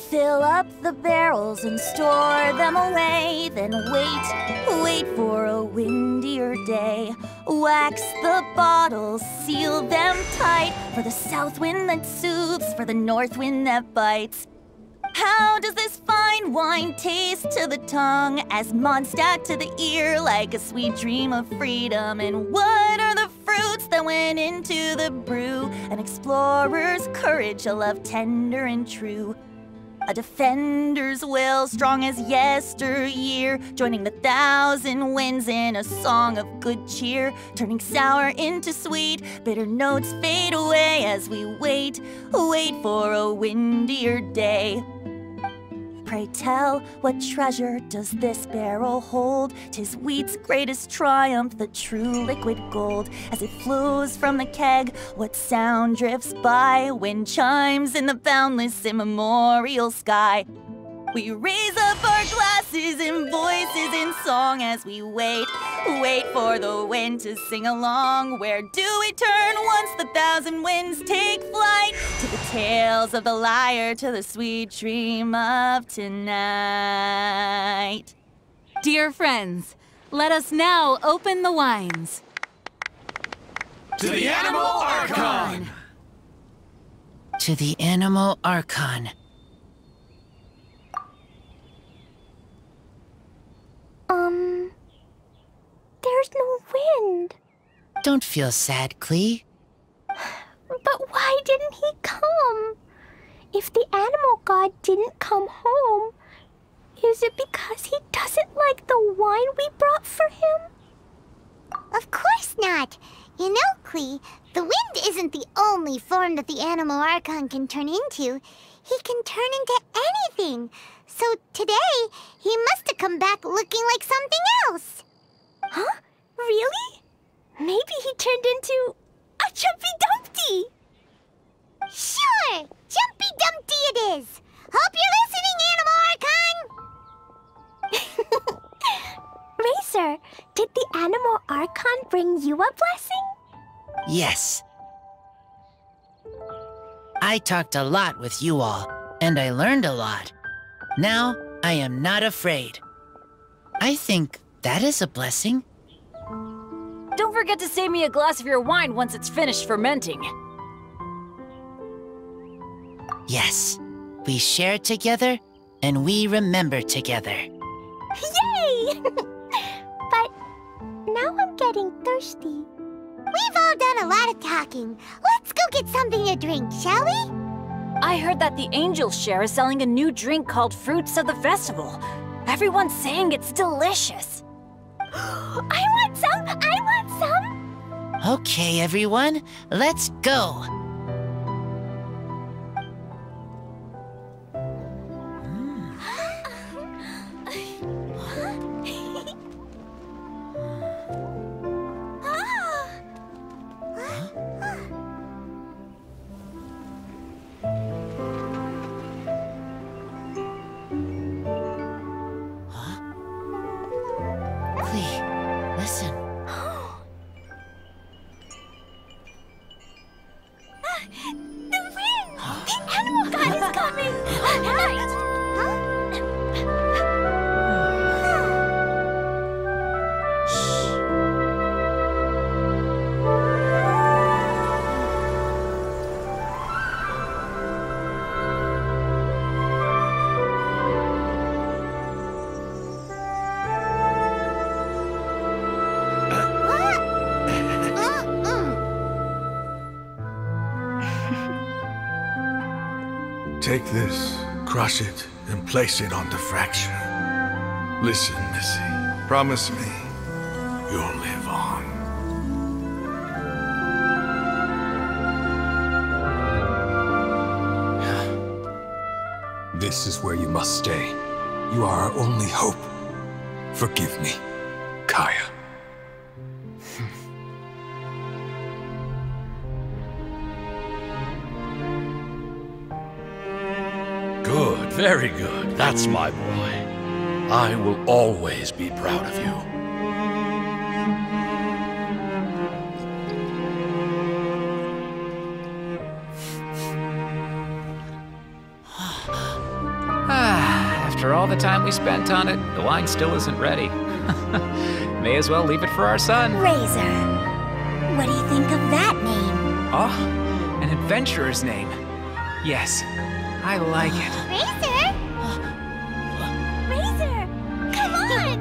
Fill up the barrels and store them away, then wait for a windier day. Wax the bottles, seal them tight, for the south wind that soothes, for the north wind that bites. How does this fine wine taste to the tongue, as Mondstadt to the ear, like a sweet dream of freedom? And what are the fruits that went into the brew? An explorer's courage, a love tender and true. A defender's will, strong as yesteryear, joining the thousand winds in a song of good cheer, turning sour into sweet, bitter notes fade away as we wait for a windier day. Pray tell, what treasure does this barrel hold? 'Tis wheat's greatest triumph, the true liquid gold. As it flows from the keg, what sound drifts by? Wind chimes in the boundless immemorial sky. We raise up our glasses and voices in song as we wait for the wind to sing along. Where do we turn once the thousand winds take flight? To the tales of the lyre, to the sweet dream of tonight. Dear friends, let us now open the wines. To the Animal Archon! To the Animal Archon. There's no wind. Don't feel sad, Klee. But why didn't he come? If the animal god didn't come home, is it because he doesn't like the wine we brought for him? Of course not. You know, Klee, the wind isn't the only form that the Animal Archon can turn into. He can turn into anything. So today, he must have come back looking like something else. Huh? Really? Maybe he turned into a Jumpy Dumpty. Sure! Jumpy Dumpty it is! Hope you're listening, Animal Archon! Racer, did the Animal Archon bring you a blessing? Yes. I talked a lot with you all, and I learned a lot. Now, I am not afraid. I think that is a blessing. Don't forget to save me a glass of your wine once it's finished fermenting. Yes, we share together, and we remember together. Yay! But now I'm getting thirsty. We've all done a lot of talking. Let's go get something to drink, shall we? I heard that the Angel Share is selling a new drink called Fruits of the Festival. Everyone's saying it's delicious. I want some! I want some! Okay, everyone, let's go. Listen. The wind! The animal god is coming! Right! Take this, crush it, and place it on the fracture. Listen, Missy. Promise me you'll live on. This is where you must stay. You are our only hope. Forgive me, Kaya. Good, very good. That's my boy. I will always be proud of you. After all the time we spent on it, the wine still isn't ready. May as well leave it for our son. Razor. What do you think of that name? Oh, an adventurer's name. Yes, I like it. Razor? Razor, come on!